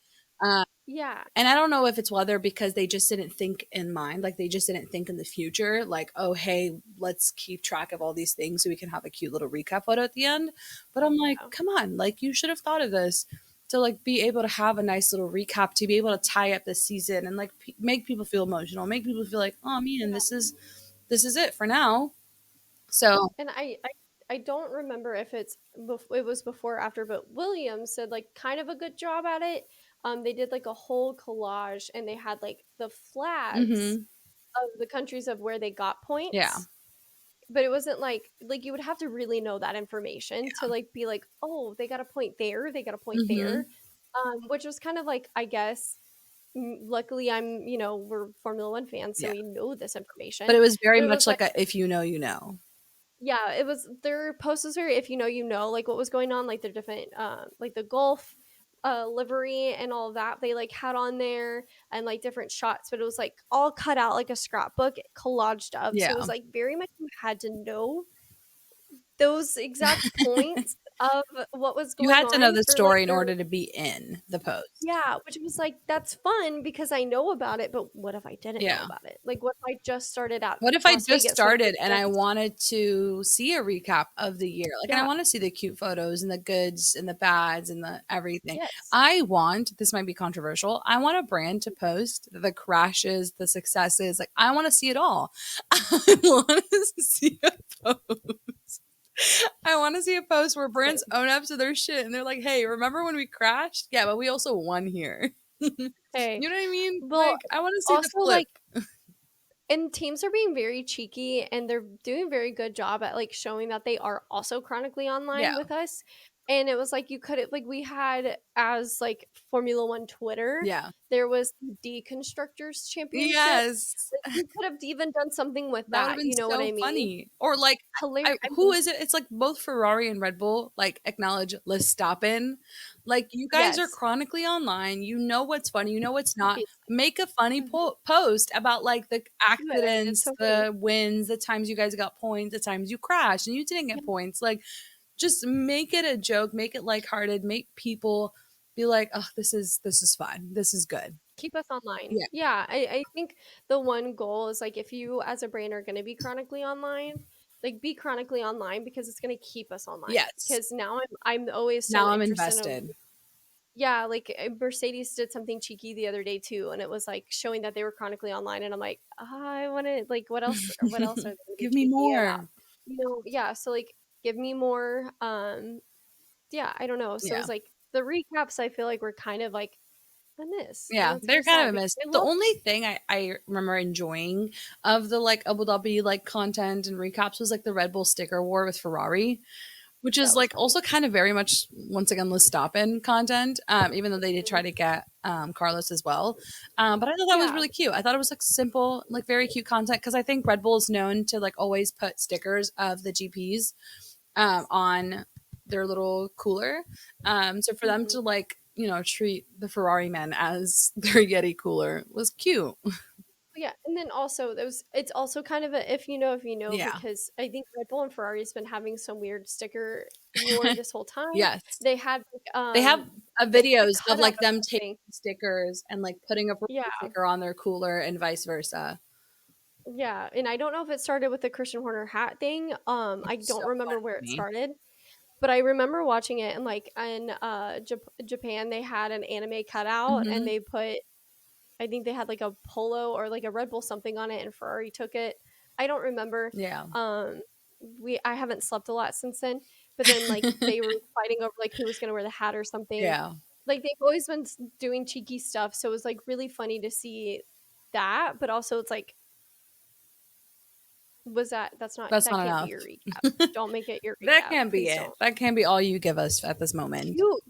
Uh, yeah, and I don't know if it's whether because they just didn't think in mind, like they just didn't think in the future, like, oh, hey, let's keep track of all these things so we can have a cute little recap photo at the end. But I'm like, yeah, come on, like you should have thought of this to like be able to have a nice little recap, to be able to tie up the season and like make people feel emotional, make people feel like, oh man, yeah. this is it for now. So, And I don't remember if it was before or after, but Williams said like kind of a good job at it. They did like a whole collage and they had like the flags hmm, of the countries of where they got yeah. points, but it wasn't like you would have to really know that information to like be like, oh, they got a point there, they got a point Hmm. there, which was kind of like, I guess, luckily I'm, we're Formula One fans, so Yeah. we know this But information, it was very but it much was like, like a if you know, you know. yeah, it was, their post was very, if you know, like what was going on, like their different, like the golf livery and all of that they like had on there, and like different shots, but it was like all cut out like a scrapbook collaged up, so it Yeah. was like very much you had to know those exact points of what was You going had to know on the for like story in their, order to be in the post. yeah, which was like, that's fun because I know about it, but what if I didn't know Yeah. about it? Like, what if I just started at What if I Las just Vegas? What if started I and I just, wanted to see a recap of the year? Like, and I yeah, want to see the cute photos and the goods and the bads and the everything. yes, I want, this might be controversial, I want a brand to post the crashes, the successes. Like, I want to see it all. I want to see a post. I want to see a post where brands same. own up to their shit and they're like, hey, remember when we crashed? Yeah, but we also won here. Hey, You know what I mean? well, Like, I want to see the also flip. like, and teams are being very cheeky and they're doing a very good job at like showing that they are also chronically Yeah. online with us. And it was like, you could, like, we had as like Formula One Twitter, Yeah. there was the Deconstructors Championship. Yes. Like, you could have even done something with That would have that, been you know what so I mean? funny. Or like, Hilarious. I who mean, is it? It's like both Ferrari and Red Bull like acknowledge Verstappen. Like you guys are yes, chronically online. You know what's funny. You know what's not. obviously. Make a funny Mhm. post about like the Do it. I think it's accidents, so funny. the wins, the times you guys got points, the times you crashed and you didn't Yeah. get points. Like just make it a joke. Make it lighthearted. Make people be like, oh, this is fun. This is good. Keep us online. Yeah. Yeah, I think the one goal is like, if you as a brand are going to be chronically online, like be chronically online because it's going to keep us online. Yes. Because now I'm always so Now I'm interested of, invested. yeah, like Mercedes did something cheeky the other day too, and it was like showing that they were chronically online, and I'm like, I want to, like, what else are they going to be Give me cheeky about? more. Yeah. So like, give me more. Yeah, I don't know. So it Yeah. was like the recaps. I feel like were kind of like a miss, and Yeah, that's they're very kind of sad a because miss. I The love. only thing I remember enjoying of the like Abu Dhabi like content and recaps was like the Red Bull sticker war with Ferrari, which is That was like funny. also kind of very much once again Verstappen content. Even though they did try Mhm. to get Carlos as well, but I thought that was Yeah. really cute. I thought it was like simple, like very cute content because I think Red Bull is known to like always put stickers of the GPs on their little cooler. So for them Mhm. to like, treat the Ferrari men as their Yeti cooler was cute. Yeah, and then also those it's also kind of a if you know, Yeah. because I think Red Bull and Ferrari's been having some weird sticker war this whole time. Yes. They had like They have they had a videos of cutout like of them taking something. stickers and like putting a Yeah, sticker on their cooler and vice versa. yeah, and I don't know if it started with the Christian Horner hat thing. I don't So remember funny where to it me. started, but I remember watching it and like in Japan they had an anime cutout and Hmm. they put I think they had like a polo or like a Red Bull something on it and Ferrari took it. I don't remember. Yeah. Um we I haven't slept a lot since then, but then like they were fighting over like who was going to wear the hat or something. Yeah. Like they've always been doing cheeky stuff, so it was like really funny to see that, but also it's like was That's that not can't be enough. your recap. Don't make it your That recap. can't be Please it. don't. That can't be all you give us at this moment. Cute,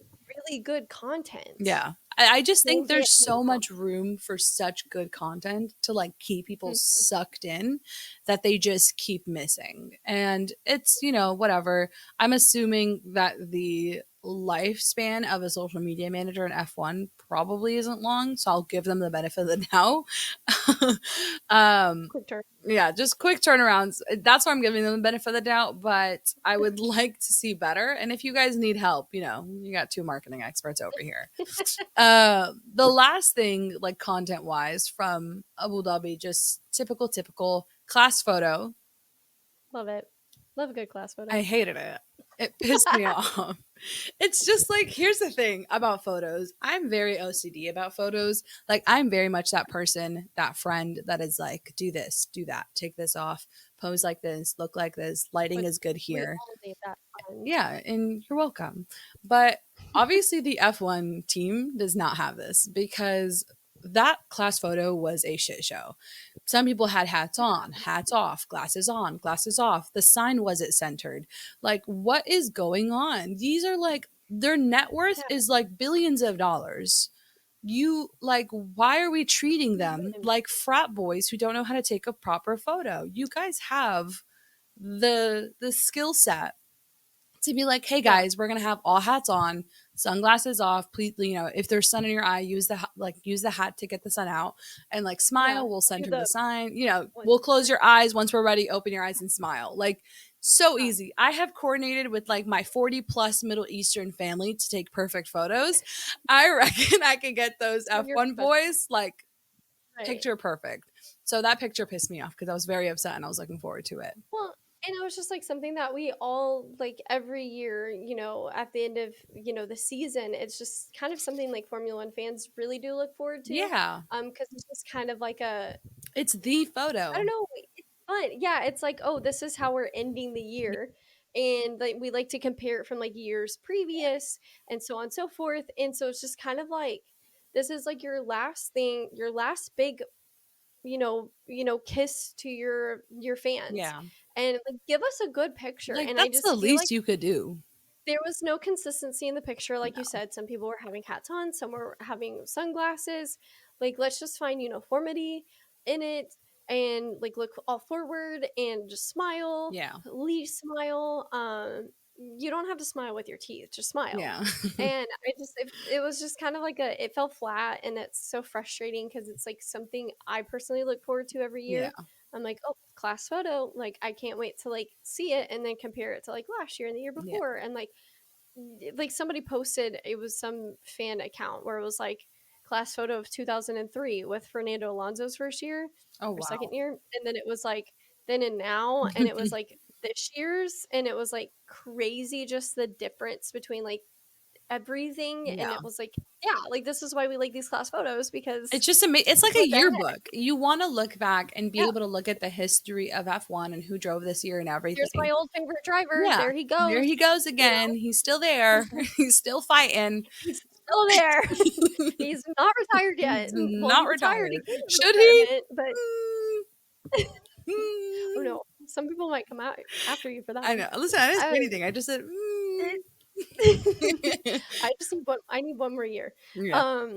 really good content. Yeah. I just think Don't get there's me so wrong. much room for such good content to like keep people Mhm. sucked in that they just keep missing. And it's, whatever. I'm assuming that the lifespan of a social media manager in F1 probably isn't long, so I'll give them the benefit of the doubt. um Quick turn. yeah, just quick turnarounds. That's why I'm giving them the benefit of the doubt, but I would like to see better. And if you guys need help, you got two marketing experts over here. The last thing, like content wise, from Abu Dhabi, just typical class photo. Love it. Love a good class I photo. hated it. It pissed me off. It's just like, here's the thing about photos. I'm very OCD about photos. Like, I'm very much that person, that friend that is like, do this, do that, take this off, pose like this, look like this, lighting Which is good we here. all need that friend. Yeah, and you're welcome. But obviously, the F1 team does not have this because that class photo was a shit show. Some people had hats on, hats off, glasses off. The sign wasn't centered. Like, what is going on? These are like, their net worth Yeah, is like billions of dollars. You like, why are we treating you them wouldn't. like frat boys who don't know how to take a proper photo? You guys have the skill set to be like, hey Yeah, guys, we're gonna have all hats on, sunglasses off. Please, if there's sun in your eye, use the hat to get the sun out, and like yeah. smile. We'll Do center the the sign. one. We'll close your eyes once we're ready. Open your eyes and smile. Like so Yeah, easy. I have coordinated with like my 40 plus Middle Eastern family to take perfect photos. I reckon I can get those when you're F1 professional, boys like right? picture perfect. So that picture pissed me off because I was very upset and I was looking forward to it. Well, and it was just like something that we all like every year, at the end of the season. It's just kind of something like Formula One fans really do look forward to, Yeah, because it's just kind of like a it's the I don't photo. know, it's fun. Yeah, it's like, oh, this is how we're ending the year. And like we like to compare it from like years previous and so on and so forth. And so it's just kind of like this is like your last thing, your last big, kiss to your fans. Yeah. And like give us a good picture. Like And I that's the just feel like least you could do. there was no consistency in the picture, like you No. said. Some people were having hats on, some were having sunglasses. Like, let's just find uniformity in it and like look all forward and just smile, Yeah. leave smile. You don't have to smile with your teeth, just smile. Yeah. And it was just kind of like it fell flat, and it's so frustrating because it's like something I personally look forward to every Yeah. year. I'm like, oh, class photo. Like, I can't wait to like see it and then compare it to like last year and the year Yeah. before. And like somebody posted, it was some fan account where it was like class photo of 2003 with Fernando Alonso's first year Oh or second wow. year. And then it was like then and now. And it was like this year's. And it was like crazy just the difference between like everything. And Yeah. it was like, yeah, like this is why we like these class photos because It's just amazing. It's like a what the heck? yearbook. You want to look back and be Yeah. able to look at the history of F1 and who drove this year and Here's my everything. old favorite driver. Yeah. There he There goes. he goes You again. He's still there. know, He's still fighting. he's still there. He's not retired yet. He's Well, not he retired. He retired. came to Should he? retirement, but Mm, oh mm. no, some people might come out after you for that I one. know. Listen, I didn't say Um, anything. I just said, I just need one. I need one more year. yeah.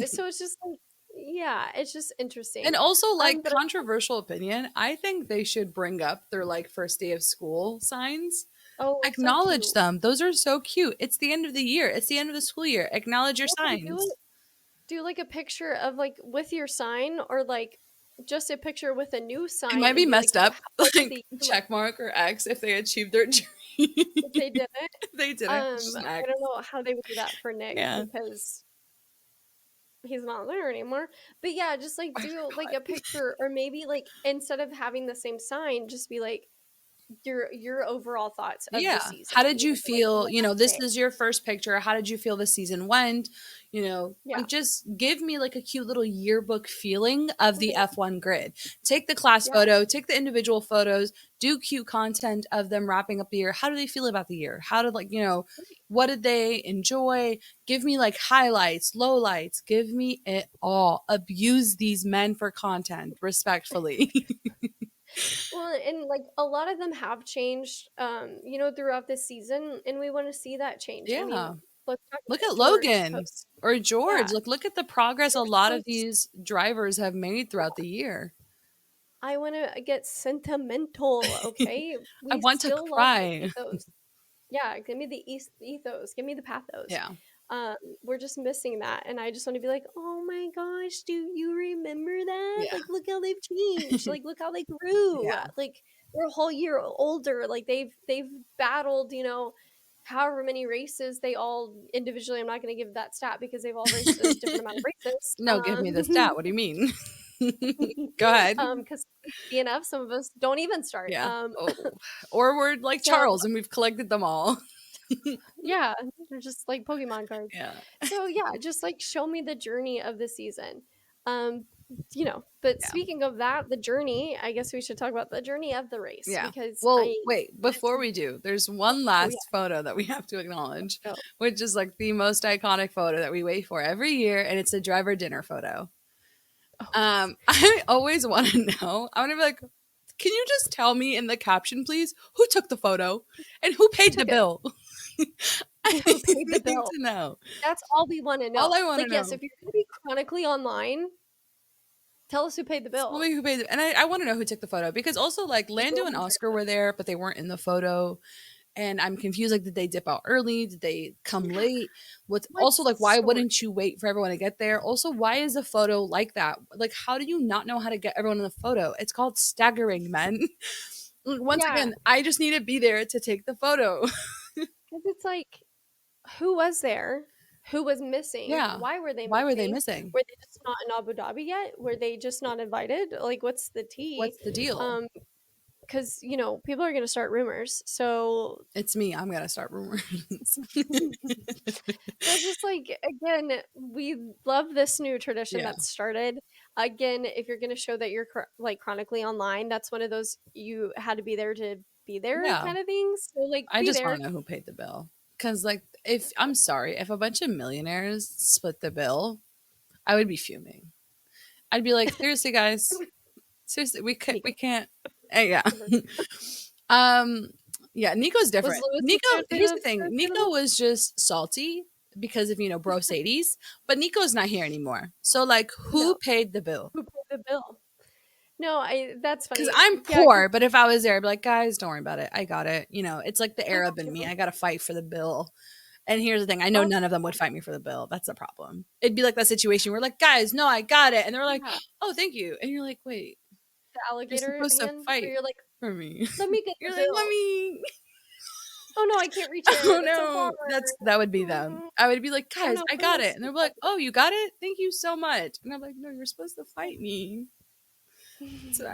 So it's just like, yeah, it's just And interesting. also, like, But controversial opinion, I think they should bring up their like first day of school signs. oh, so Acknowledge cute. them. Those are so cute. It's the end of the year. It's the end of the school year. Acknowledge your Well, then signs. do like a picture of like with your sign or like. just a picture with a new It sign might be and be like, messed up, what did like they do? Like, check mark or X if they achieved their dream. if they didn't, If they didn't, it's just an I X. don't know how they would do that for Nick Yeah. because he's not there anymore. But yeah, just like I do like forgot. a picture, or maybe like instead of having the same sign, just be like your overall thoughts of the Yeah. season. How did You you know, like feel? You know, last this day. is your first picture. How did you feel the season went? You know, Yeah. like just give me like a cute little yearbook feeling of the Mhm. F1 grid. Take the class Yeah. photo, take the individual photos, do cute content of them wrapping up the year. How do they feel about the year? How did, like, you know, what did they enjoy? Give me like highlights, lowlights, give me it all. Abuse these men for content respectfully. Well, and like a lot of them have changed, you know, throughout this season, and we want to see that change. I mean, Yeah. let's talk Look about it. at George Logan posts. or George. Yeah, Like, look at the progress a George lot of posts. these drivers have made throughout the year. I want to get sentimental. Okay, I we want to still love the cry. ethos. Yeah, give me the ethos. Give me the pathos. Yeah. Um, we're just missing that, and I just want to be like, oh my gosh, do you remember that? Yeah. Like, look how they've changed. Like, look how they grew. Yeah. Like, they're a whole year older. Like, they've battled, you know, however many races they all individually. I'm not going to give that stat because they've all raced a different amount of races. No, give me the stat. What do you mean? Go ahead. Because DNF, some of us don't even start. Yeah. Oh. Or we're like So Charles and we've collected them all. yeah, they're just like Pokemon cards. Yeah. So yeah, just like show me the journey of the season. Um, you know, but Yeah. speaking of that, the journey, I guess we should talk about the journey of the race Yeah. because Well, I wait, it's before we do, there's oh, one oh yeah, last photo that we have to acknowledge, go. which is like the most iconic photo that we wait for every year, and it's a driver dinner photo. Oh yes. I always want to know. I want to be like, can you just tell me in the caption, please, who took the photo and who Who paid the took it? bill? I Who paid the need bill? to know. That's all we want to All know. I want to Like, yes, know. if you're gonna be chronically online, tell us who paid the Tell bill. me who paid the, and I want to know who took the photo because also like The Lando and Roman Oscar person. were there, but they weren't in the photo. And I'm confused. Like, did they dip out early? Did they come Yeah. late? What's also What's like, the why story? wouldn't you wait for everyone to get there? Also, why is a photo like that? Like, how do you not know how to get everyone in the photo? It's called staggering, men. Once Yeah, again, I just need to be there to take the photo. because it's like, who was there? Who was missing? Yeah. Why were they Why were they missing? missing? Were they just not in Abu Dhabi yet? Were they just not invited? Like, what's the tea? What's the deal? Um, because you know people are gonna start rumors. So It's me. I'm gonna start rumors. so just like again, we love this new tradition Yeah. that started. Again, if you're gonna show that you're like chronically online, that's one of those you had to be there to be there Yeah. kind of things. So like I be just want there. to know who paid the bill. Cause like if I'm sorry, if a bunch of millionaires split the bill, I would be fuming. I'd be like, seriously, guys, seriously, we Nico. can't. Yeah. um. Yeah. Nico's Was different. Lewis Nico. there Here's the to thing. pay the Nico bill? was just salty because of bro Sadie's, but Nico's not here anymore. So like, who No. paid the bill? Who paid the bill? No, I that's Because funny. I'm Yeah, because poor, but if I was there, I'd be like, guys, don't worry about it. I got it. It's like the I Arab got in me. you. I got to fight for the bill. And here's the thing I know Oh, none of them would fight me for the bill. That's the problem. It'd be like that situation where, like, guys, no, I got it. And they're like, yeah. oh, thank you. And you're like, wait, The you're alligator supposed to hand where fight you're like, for me. "Let me get the You're like, let bill." me. "Oh, no, I can't reach Oh it. It's so hard." no. That would be them. Mm, I would be like, "Oh, guys, no, I bring got the it. And they're soup like, over oh, you got it? Thank you so much. And I'm like, no, you're supposed to fight me. It's here."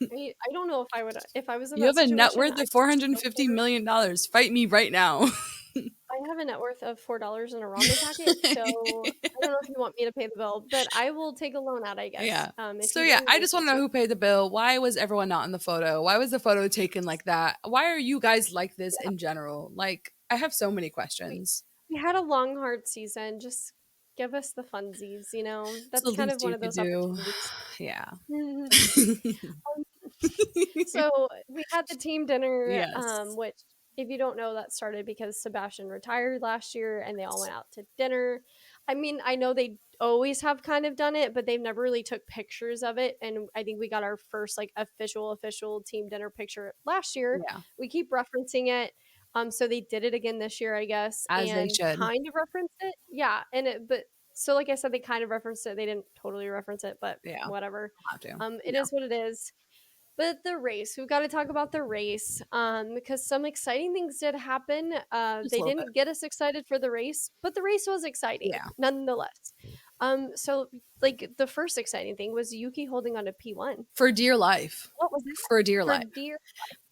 fine. I don't know if I was in You that have a net situation, worth I of don't $450 care. million. Fight me right now. I have a net worth of $4 in a ramen packet, so I don't know if you want me to pay the bill, but I will take a loan out, I guess, Yeah. if So you yeah, really I need just me want to know to. who paid the bill. Why was everyone not in the photo? Why was the photo taken like that? Why are you guys like this Yeah, in general? Like, I have so many we questions. we had a long, hard season. Just give us the funsies, It's the That's kind of least one you of could those do. opportunities. Yeah. Um, so we had the team dinner, Yes. which, if you don't know, that started because Sebastian retired last year and they all went out to dinner. I mean, I know they always have kind of done it, but they've never really took pictures of it. And I think we got our first like official team dinner picture last year. Yeah. We keep referencing it. So they did it again this year, I guess, As they and should. kind of referenced it. Yeah. And it, but So like I said, they kind of referenced it. They didn't totally reference it, but Yeah, whatever. have to. It Yeah, is what it is. But the race, we've got to talk about the race, because some exciting things did happen. just a They little bit. didn't get us excited for the race, but the race was exciting Yeah, nonetheless. So like the first exciting thing was Yuki holding on to P1. for dear life, What was that for dear for life. dear?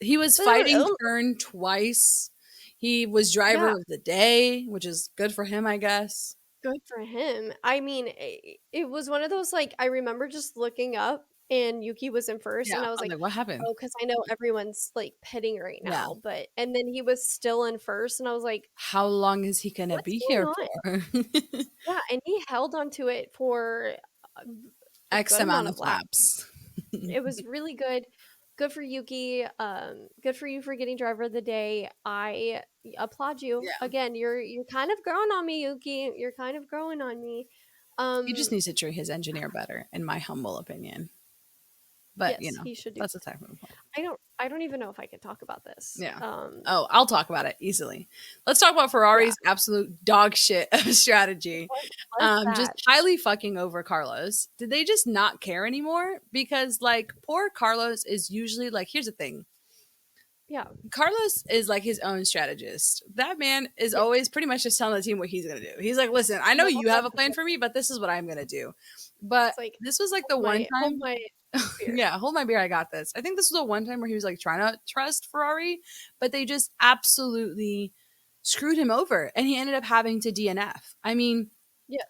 He was But fighting turn twice. He was driver yeah, of the day, which is good for him, I guess. good for him. I mean, it was one of those like I remember just looking up and Yuki was in first, Yeah, and I was I'm like, like, what happened? oh, because I know everyone's like pitting right Yeah. now, but and then he was still in first, and I was like, How long is he gonna what's be going here on? for? Yeah, and he held onto it for a X good amount amount of of laps. laps. It was really good. Good for Yuki. Good for you for getting driver of the day. I applaud you. Yeah. Again, you're kind of growing on me, Yuki. You're kind of growing on me. He just Um, needs to treat his engineer better, in my humble opinion. But yes, he should do. that's a technical point. I don't even know if I can talk about this. Yeah. Oh, I'll talk about it easily. Let's talk about Ferrari's Yeah. absolute dog shit of strategy. What was Just that? highly fucking over Carlos. Did they just not care anymore? Because like poor Carlos is usually like, here's the thing. Yeah. Carlos is like his own strategist. That man is Yes. always pretty much just telling the team what he's gonna do. He's like, listen, I know you have a plan 100%. for me, but this is what I'm gonna do. But It's like this was like the one hold time, my beer. yeah, hold my beer, I got this. I think this was the one time where he was like trying to trust Ferrari, but they just absolutely screwed him over and he ended up having to DNF. I mean,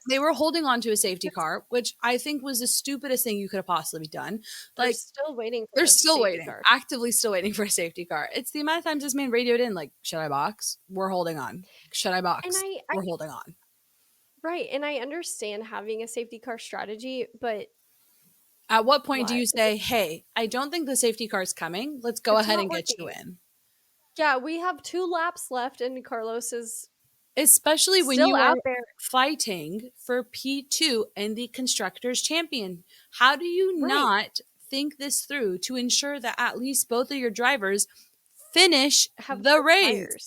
they Yes. were holding on to a safety Yes. car, which I think was the stupidest thing you could have possibly done. They're Like, still waiting for they're the still safety waiting, car. actively still waiting for a safety car. It's the amount of times this man radioed in, like, should I box? We're holding on. Should I And box? I We're holding on. right, and I understand having a safety car strategy, but At what point do why? you say, hey, I don't think the safety car is coming. Let's go It's ahead not and get you working. in? Yeah, we have 2 laps left and Carlos is Especially when still you are out there. fighting for P2 and the Constructors Champion. How do you Right. not think this through to ensure that at least both of your drivers finish Have the good race? tires.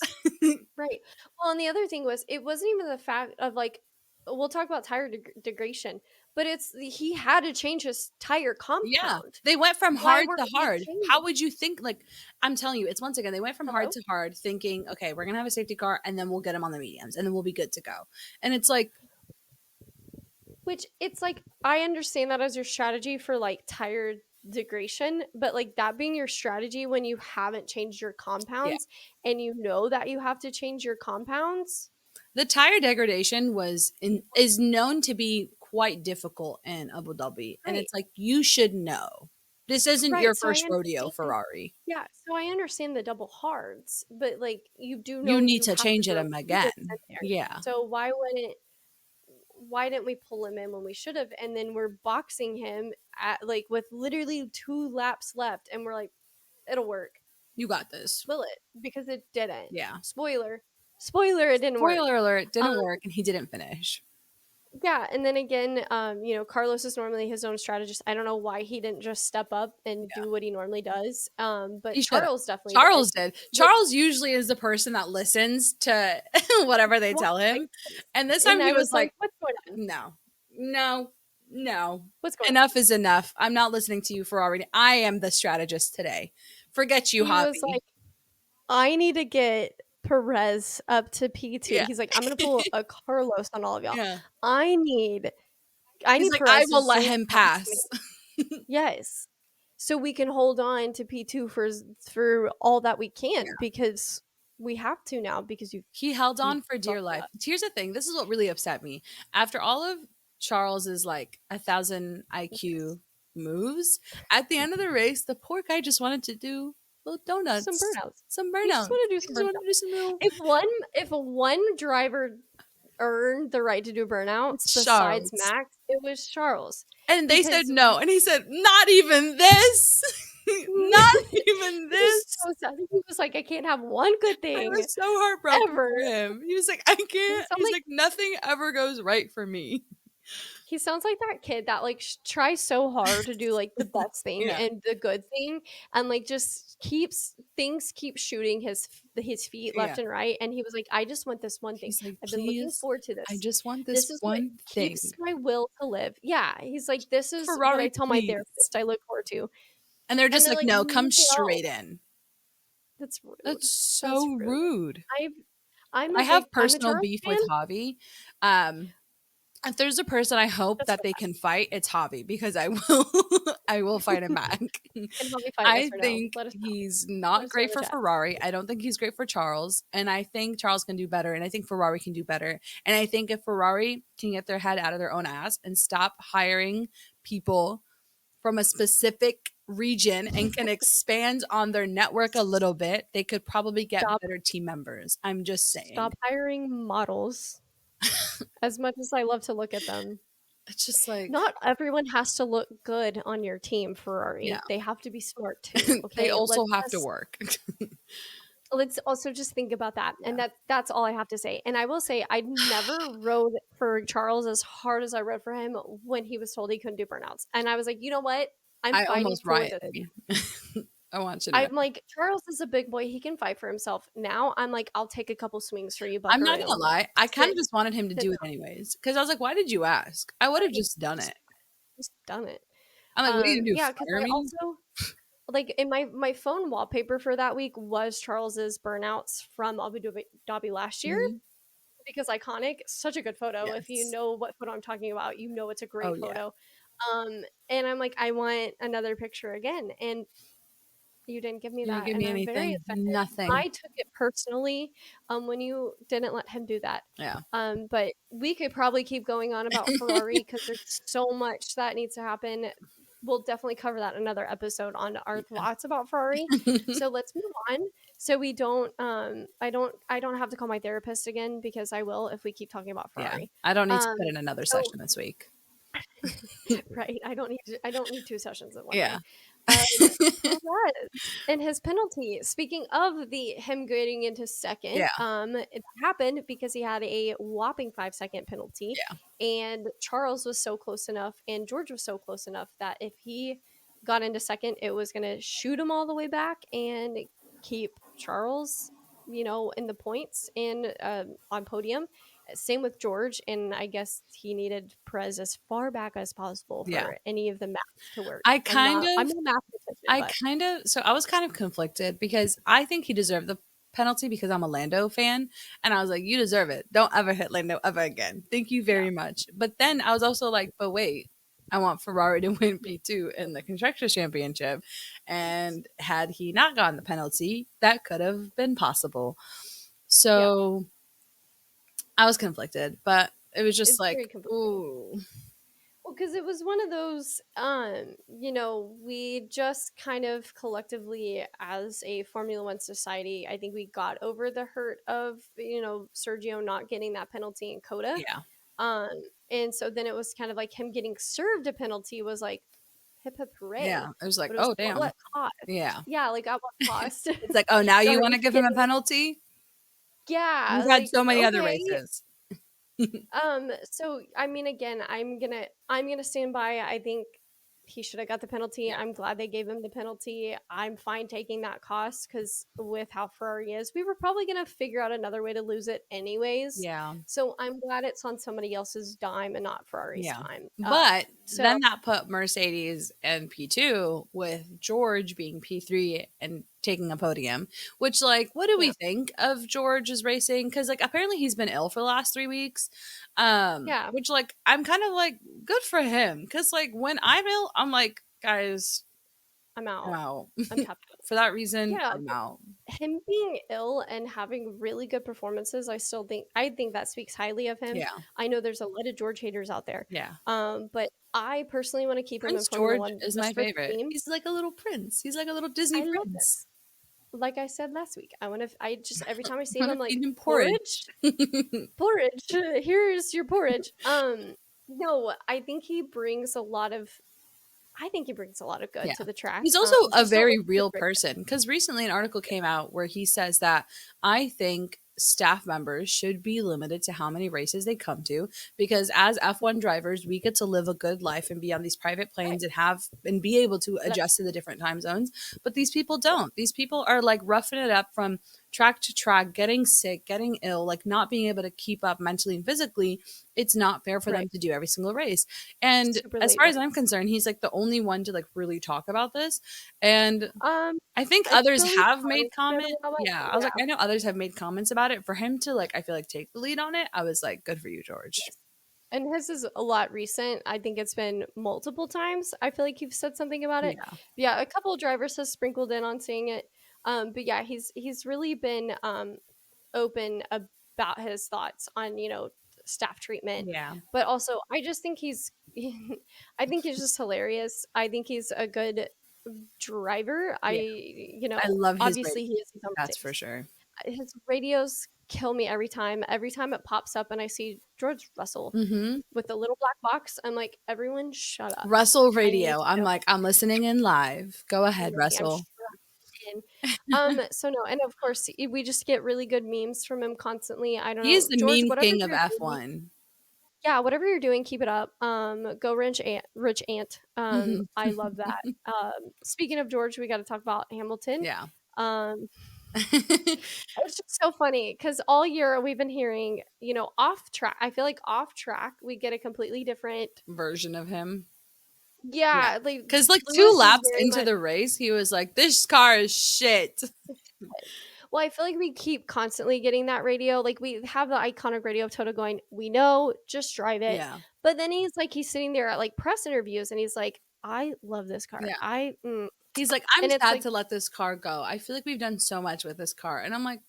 Right. Well, and the other thing was it wasn't even the fact of like we'll talk about tire degradation, but he had to change his tire Yeah, compound. they went from Why hard weren't to we hard. How changing? would you think? Like, I'm telling you, it's once again, they went from hard Hello? to hard, thinking, okay, we're gonna have a safety car, and then we'll get them on the mediums, and then we'll be good to go. And it's like, Which it's like I understand that as your strategy for like tire degradation, but like that being your strategy when you haven't changed your yeah, compounds and you know that you have to change your compounds. the tire degradation is known to be quite difficult in Abu Dhabi, and Right. it's like you should know. This isn't Right. your So I first rodeo, understand. Ferrari. Yeah. So I understand the double hards, but like you do You know need you to have to change it throw improvements in again. there. Yeah, So why didn't we pull him in when we should have? And then we're boxing him at like with literally 2 laps left, and we're like, it'll work. you got this. Will it? Because it didn't. Yeah. Spoiler. Spoiler, it didn't work. Spoiler alert, Um, didn't work, and he didn't finish. yeah, and then again, Carlos is normally his own strategist. I don't know why he didn't just step up and Yeah, do what he normally does. But he should have. Charles definitely did. Charles did. Which Charles usually is the person that listens to whatever they why? tell him. And this time And he I was was like, like, what's going on? no, no, no. What's going on? Enough is enough. I'm not listening to you for already. I am the strategist today. Forget you, He was Javi. like, I need to get Perez up to P2. Yeah. He's like, I'm gonna pull a Carlos on all of y'all. Yeah. I need I He's need like, I Perez to will let zoom him past pass. me. Yes. So we can hold on to P2 for all that we Yeah. can because we have to now because He held you on for dear fucked life. up. Here's the thing. This is what really upset me. After all of Charles's like 1,000 IQ moves, at the end of the race, the poor guy just wanted to do little Some donuts, burnouts. some You just burnouts. want to do He some just wanted to do burnouts. some little. If one driver earned the right to do burnouts It's besides Charles. Max, it was Charles. And they said Because no. And he said, not even this. Not even it was this. so sad. He was like, I can't have one good I thing was so heartbroken ever. for him. He was like, I Because can't. I'm He's like, like, nothing ever goes right for me. He sounds like that kid that like tries so hard to do like the best thing Yeah. and the good thing, and like just keep shooting his feet Yeah. left and right. And he was like, I just want this one thing. He's like, I've been looking please, forward to I this. just want this This is what one keeps thing. my will to live. Yeah, he's like, this is what I Ferrari, tell my please. therapist I look forward to. And they're And just they're like, like, no, come no, straight in. that's rude. That's That's so rude. rude. I I'm I a have personal Charles beef fan. with Javi. Um, if there's a person I hope That's that so they bad. can fight, it's Javi because I will I will fight him back. Can help me fight? Yes I or no? think Let us know. he's Let not us know in great the for chat. Ferrari. I don't think he's great for Charles. And I think Charles can do better. And I think Ferrari can do better. And I think if Ferrari can get their head out of their own ass and stop hiring people from a specific region and can expand on their network a little bit, they could probably get Stop better team members. I'm just saying. stop hiring models. As much as I love to look at them, It's just like, not everyone has to look good on your team, yeah, Ferrari. They have to be smart too, they okay? also have to work. Let's also just think about that. And Yeah. that's all I have to say. And I will say I never rode for Charles as hard as I rode for him when he was told he couldn't do burnouts. And I was like, "You know what? I'm I fighting almost for this." rioted. I want you to know. I'm like, "Charles is a big boy. He can fight for himself." Now I'm like, "I'll take a couple swings for you, I'm not gonna Buckaroo." lie. I kind of Sit just wanted him to sit do it anyways because I was like, why did you ask? I would have down. just done Just it. just done it. I'm like, what are you gonna do? Yeah, because Fire I me? also like in my phone wallpaper for that week was Charles's burnouts from Dhabi last year Mhm. because iconic, such a good photo. If you Yes. know what photo I'm talking about, you know it's a Oh great yeah. photo. And I'm like, I want another picture again, and you didn't give me You didn't that, give and me I'm very anything. offended. I Nothing. took it personally, when you didn't let him do that. Yeah. But we could probably keep going on about Ferrari because there's so much that needs to happen. We'll definitely cover that in another episode on our Yeah. thoughts about Ferrari. So let's move on. So we don't I don't have to call my therapist again because I will if we keep talking about Yeah. Ferrari. I don't need to Um put in another so session this week. right, I don't need two sessions in one Yeah. day. Um Perez and his penalty. Speaking of the him getting into second, Yeah. it happened because he had a whopping 5-second penalty, Yeah. and Charles was so close enough, and George was so close enough that if he got into second, it was going to shoot him all the way back and keep Charles, in the points and on podium. Same with George, and I guess he needed Perez as far back as possible Yeah. for any of the math to work. I kind I'm of no mathematician, but so I was kind of conflicted because I think he deserved the penalty because I'm a Lando fan. And I was like, you deserve it. Don't ever hit Lando ever again. Thank you yeah, very much. But then I was also like, but wait, I want Ferrari to win P2 in the Constructors Championship. And had he not gotten the penalty, that could have been possible. yeah, So I was conflicted, but it was just it's very like, conflicting. ooh, Well, because it was one of those, we just kind of collectively, as a Formula One society, I think we got over the hurt of, Sergio not getting that penalty in Coda. yeah. Um, and so then it was kind of like him getting served a penalty was like hip hip Yeah. hooray, It was like, but it was oh, like, at damn. what cost? Yeah. Yeah, like at what cost? It's like, oh, now you Are want we to give him a kidding? penalty? Yeah, You've had like so many other okay. races. So I mean, again, I'm gonna stand by. I think he should have got the penalty. Yeah. I'm glad they gave him the penalty. I'm fine taking that cost because with how Ferrari is, we were probably gonna figure out another way to lose it anyways. Yeah. So I'm glad it's on somebody else's dime and not Ferrari's Yeah. time. But So then that put Mercedes in P2 with George being P3 and taking a podium, which, like, what do yeah, we think of George's racing? Because, like, apparently he's been ill for the last 3 weeks. yeah, Which, like, I'm kind of like, good for him. Because, like, when I'm ill, I'm like, guys, I'm I'm out. out. I'm tapped out. For that reason, Yeah, I'm out. him being ill and having really good performances, I think that speaks highly of him. Yeah. I know there's a lot of George haters out there. Yeah. But I personally want to keep him in Prince Formula George One is my just for the favorite. team. He's like a little prince. He's like a little Disney I love him. prince. Like I said last week, I just every time I see I him, want I'm to like, feed him porridge. porridge, porridge. Here's your porridge. No, I think he brings a lot of good Yeah. to the track. He's also a Just a very little bit real different. person because recently an article came out where he says that I think staff members should be limited to how many races they come to, because as F1 drivers, we get to live a good life and be on these private Right. planes and be able to That's adjust to the different time zones. But these people yeah. don't. These people are like roughing it up from track to track, getting sick, getting ill, like not being able to keep up mentally and physically. It's not fair for them Right. to do every single race. And Super as late far as I'm nights. concerned, he's like the only one to like really talk about this. And Um, I think I others believe have Carly made shared comment. a lot. Yeah, I was like, Yeah. I know others have made comments about it. For him to like, I feel like take the lead on it. I was like, good for you, George. Yes. And his is a lot recent. I think it's been multiple times. I feel like you've said something about it. Yeah, Yeah, a couple of drivers has sprinkled in on saying it. But yeah, he's really been open about his thoughts on, staff treatment. yeah, But also, I just think I think he's just hilarious. I think he's a good driver. yeah. I love his Obviously rating. he has his own That's for mistakes. sure. His radios kill me every time. Every time it pops up and I see George Russell Hmm. with the little black box, I'm like, everyone shut up. Russell I need Radio. to I'm know like, I'm listening in live. Go ahead, everything. I'm Russell. strapped in. So no, and of course we just get really good memes from him constantly. I don't He is know. the George, meme whatever king of you're doing, F1. yeah, whatever you're doing, keep it up. Go rich ant. I love that. Speaking of George, we got to talk about Hamilton. Yeah. Um, it's just so funny because all year we've been hearing, off track. I feel like off track we get a completely different. Version of him. Yeah. Yeah, like Because like two Lewis is laps very into much. the race, he was like, this car is shit. Well, I feel like we keep constantly getting that radio. Like we have the iconic radio of Toto going, "We know, just drive it." Yeah. But then he's sitting there at like press interviews, and he's like, "I love this car. Yeah. He's like, I'm And it's sad like to let this car go. I feel like we've done so much with this car. And I'm like,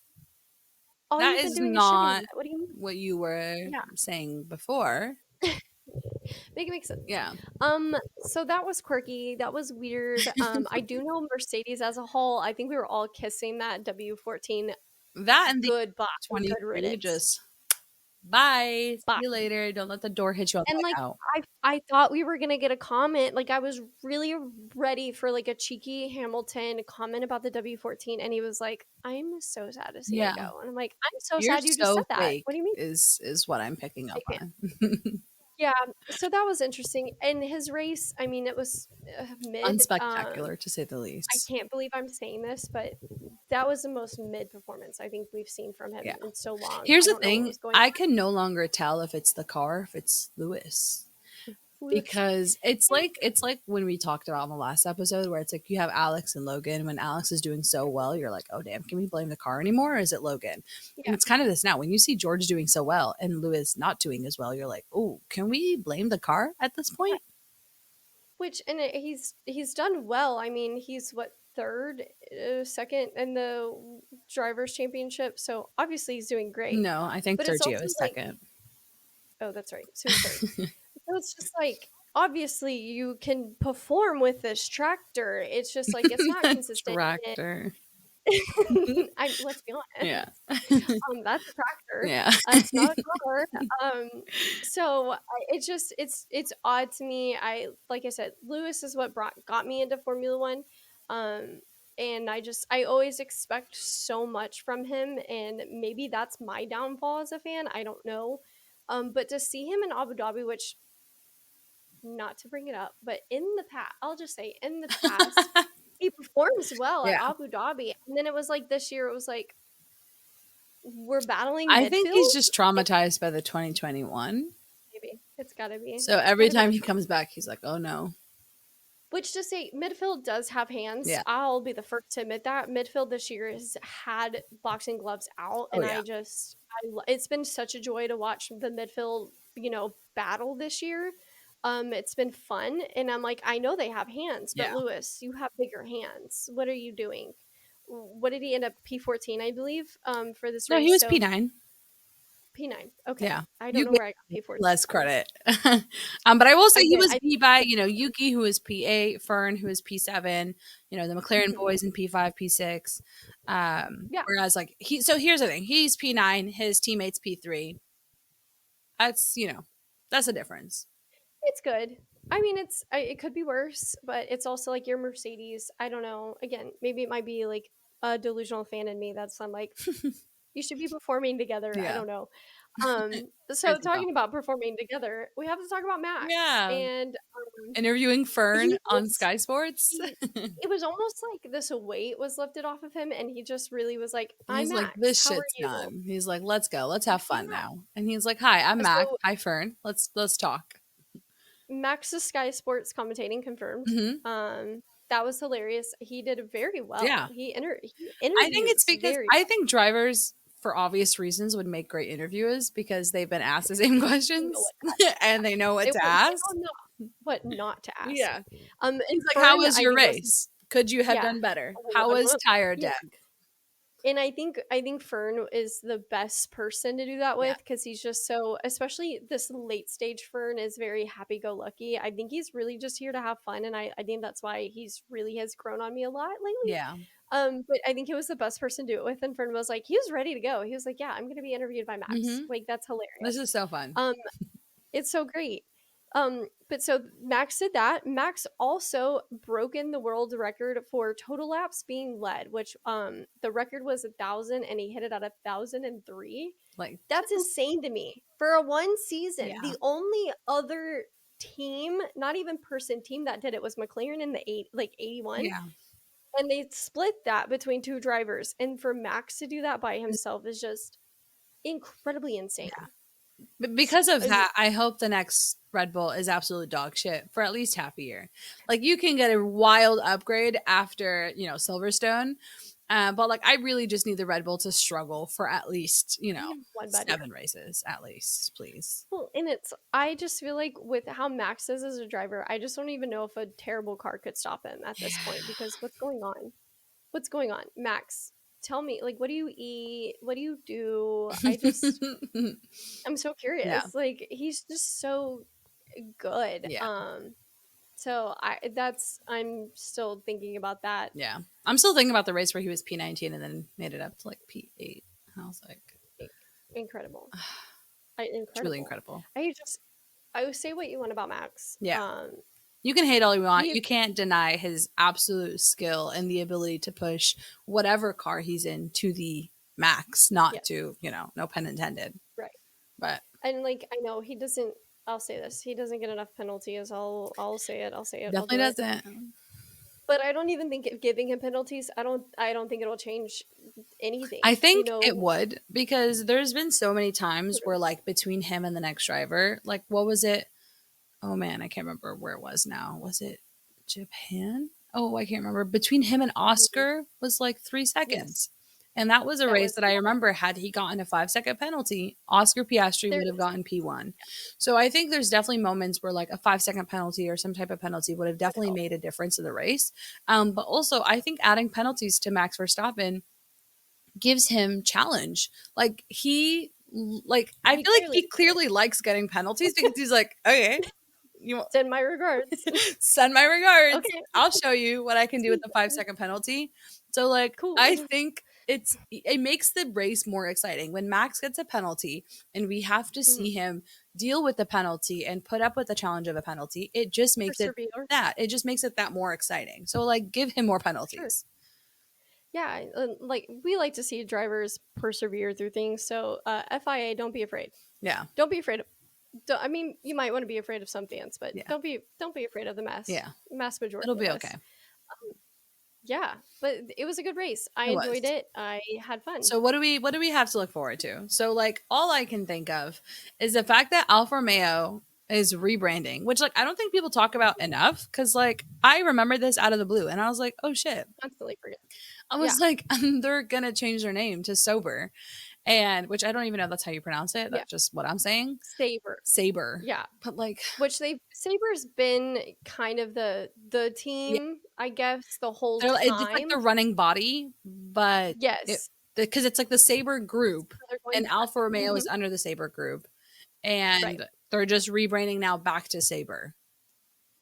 all that you've been is doing is shipping not it. What do you mean? what you were Yeah, saying before. make it make sense. Yeah. So that was quirky. That was weird. I do know Mercedes as a whole. I think we were all kissing that W14 That and the goodbye, good 23 riddance. just bye. See Bye. you later. Don't let the door hit you on the And way like out. I thought we were gonna get a comment. Like I was really ready for like a cheeky Hamilton comment about the W14, and he was like, "I'm so sad to see it Yeah. go." And I'm like, "I'm so You're sad you just so said that. fake What do you mean?" is what I'm picking up Fake fan. on. Yeah, so that was interesting. And his race, I mean, it was mid. Unspectacular to say the I least. can't believe I'm saying this, but that was the most mid performance I think we've seen from him Yeah. in so long. Here's I the don't know what thing. was going I can no longer tell if it's the car, if it's Lewis. on. Lewis. Because it's like when we talked about in the last episode where it's like you have Alex and Logan. When Alex is doing so well, you're like, oh damn, can we blame the car anymore, or is it Logan? And Yeah. it's kind of this now. When you see George doing so well and Lewis not doing as well, you're like, oh, can we blame the car at this point? Which and he's done well. I mean, he's what third, second in the drivers' championship. So obviously he's doing great. No, I think But it's Sergio also is like, second. oh, that's right. So he's third. So it's just like obviously you can perform with this tractor. It's just like it's not consistent. Tractor. Let's be honest. Yeah. That's a tractor. Yeah. It's not a car. So it's odd to me. Like I said, Lewis is what got me into Formula One. And I always expect so much from him, and maybe that's my downfall as a fan. I don't know. But to see him in Abu Dhabi, which not to bring it up, but in the past, I'll just say in the past, he performs well at Yeah. Abu Dhabi, and then it was like this year, it was like we're battling I think he's midfield. just traumatized by the 2021. Maybe it's gotta be. So It's every gotta be. time he comes back, he's like, oh no. Which to say, midfield does have hands. Yeah. I'll be the first to admit that midfield this year has had boxing gloves out, Oh and yeah. it's been such a joy to watch the midfield, battle this year. It's been fun, and I'm like, I know they have hands, but Yeah. Lewis, you have bigger hands. What are you doing? What did he end up P14, I believe, for this No, race? he was So P9. P9. Okay, Yeah. I don't You know get where I got P14 less from. credit. But I will say I he did. was beat by, Yuki, who was P8, Fern, who was P7, the McLaren Mhm. boys in P5, P6. Yeah, Whereas like so here's the thing. He's P9, his teammates P3. That's, that's a difference. it's good. I mean, it could be worse, but it's also like your Mercedes. I don't know. Again, maybe it might be like a delusional fan in me that's I'm like, You should be performing together. I Yeah. don't know. So Crazy thought. talking about performing together, we have to talk about Max. Yeah. And Interviewing Fern he on was Sky Sports. he it was almost like this weight was lifted off of him, and he just really was like, "I'm He's like, Max. this How are shit's you?" done. He's like, let's go. Let's have fun Yeah. now. And he's like, hi, I'm Mac. So Hi, Fern. Let's talk. Max's Sky Sports commentating confirmed. Hmm. That was hilarious. He did very well. Yeah. He I think it's interviews because very I think drivers, for obvious reasons, would make great interviewers because they've been asked the same well. They know questions what to ask. and they know what to They ask. know what not to ask. Yeah. And It's like, how Fern, was I your think was race? Could you have yeah. done better? Oh, How was tire yeah. deck? And I think Fern is the best person to do that Yeah. with because he's just so, especially this late stage Fern is very happy go lucky. I think he's really just here to have fun, and I think that's why he's really has grown on me a lot lately. Yeah. But I think he was the best person to do it with, and Fern was like, he was ready to go. He was like, yeah, I'm gonna be interviewed by Max. Hmm. Like that's This hilarious. is so fun. Um, it's so great. But so Max did that. Max also broken the world record for total laps being led, which the record was 1,000 and he hit it at 1,003. Like, That's just, insane to me. For a one season, yeah. the only other team, not even person team that did it was McLaren in the 81. Yeah. And they split that between two drivers. And for Max to do that by himself is just incredibly insane. But because of Uh, that, I hope the next Red Bull is absolute dog shit for at least half a year. Like you can get a wild upgrade after, Silverstone. But like I really just need the Red Bull to struggle for at least, One bad year. 7 races at least, please. Well, and I just feel like with how Max is as a driver, I just don't even know if a terrible car could stop him at this point because what's going on? What's going on? Max, tell me, like, what do you eat? What do you do? I'm so Yeah. curious. Like, he's just so good. Yeah. So I'm still thinking about that. Yeah. I'm still thinking about the race where he was P19 and then made it up to like P8. And I was like, Incredible. it's really incredible. I would say what you want about Max. Yeah. You can hate all you want. He- You can't deny his absolute skill and the ability to push whatever car he's in to the max, not Yes. to, no pun intended. Right. But And like I know he doesn't. I'll say this: he doesn't get enough penalties. I'll say it. I'll say it. definitely I'll do it. doesn't. But I don't even think giving him penalties. I don't think it'll change anything. I think it would because there's been so many times Totally. where like between him and the next driver, like what was it? Oh man, I can't remember where it was now. Was it Japan? Oh, I can't remember. Between him and Oscar was like 3 seconds. And that was a race that I remember had he gotten a 5-second penalty, Oscar Piastri would have gotten P1. So I think there's definitely moments where like a 5-second penalty or some type of penalty would have definitely made a difference in the race. But also I think adding penalties to Max Verstappen gives him challenge. I feel like he clearly likes getting penalties because he's like, okay, send my regards. Send my regards. Okay. I'll show you what I can do with the 5-second penalty. So like, Cool. I think it makes the race more exciting when Max gets a penalty and we have to see him deal with the penalty and put up with the challenge of a penalty. It just makes it that more exciting. So like, give him more penalties. Sure. Yeah, like we like to see drivers persevere through things. So FIA, don't be afraid. Yeah. Don't be afraid. I mean, you might want to be afraid of some fans, but Yeah. don't be afraid of the mass. Yeah. Mass majority. It'll be okay. Yeah, but it was a good race. I enjoyed it. I had fun. So what do we have to look forward to? So like all I can think of is the fact that Alfa Romeo is rebranding, which like I don't think people talk about enough because like I remember this out of the blue and I was like, oh shit. Constantly forget. I was like, they're gonna change their name to Sober. And which I don't even know if that's how you pronounce it. That's just what I'm saying. Saber. Yeah. But like Saber's been kind of the team, I guess, the whole time. It's like the running body, but yes. Because it's like the Saber group and Alfa Romeo is under the Saber group. And they're just rebranding now back to Saber.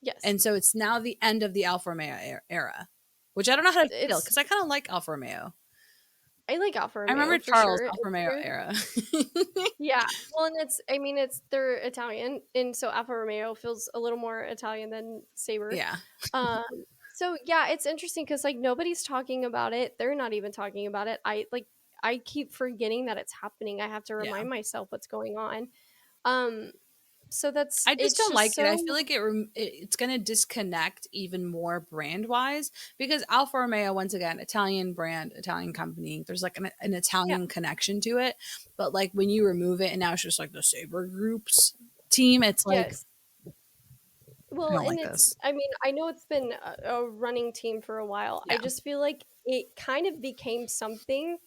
Yes. And so it's now the end of the Alfa Romeo era. Which I don't know how to feel because I kind of like Alfa Romeo. I like Alfa Romeo. I remember Charles' Alfa Romeo era. Yeah. Well, and they're Italian. And so Alfa Romeo feels a little more Italian than Saber. Yeah. So yeah, it's interesting because like nobody's talking about it. They're not even talking about it. I keep forgetting that it's happening. I have to Yeah. remind myself what's going on. Um, so that's I just it's don't just like it. I so feel like it's going to disconnect even more brand wise because Alfa Romeo, once again, Italian brand, Italian company. There's like an yeah, Italian connection to it. But like when you remove it and now it's just like the Saber Group's team, it's like, yes. I Well, don't and like this. I mean, I know it's been a running team for a while. I Yeah, just feel like it kind of became something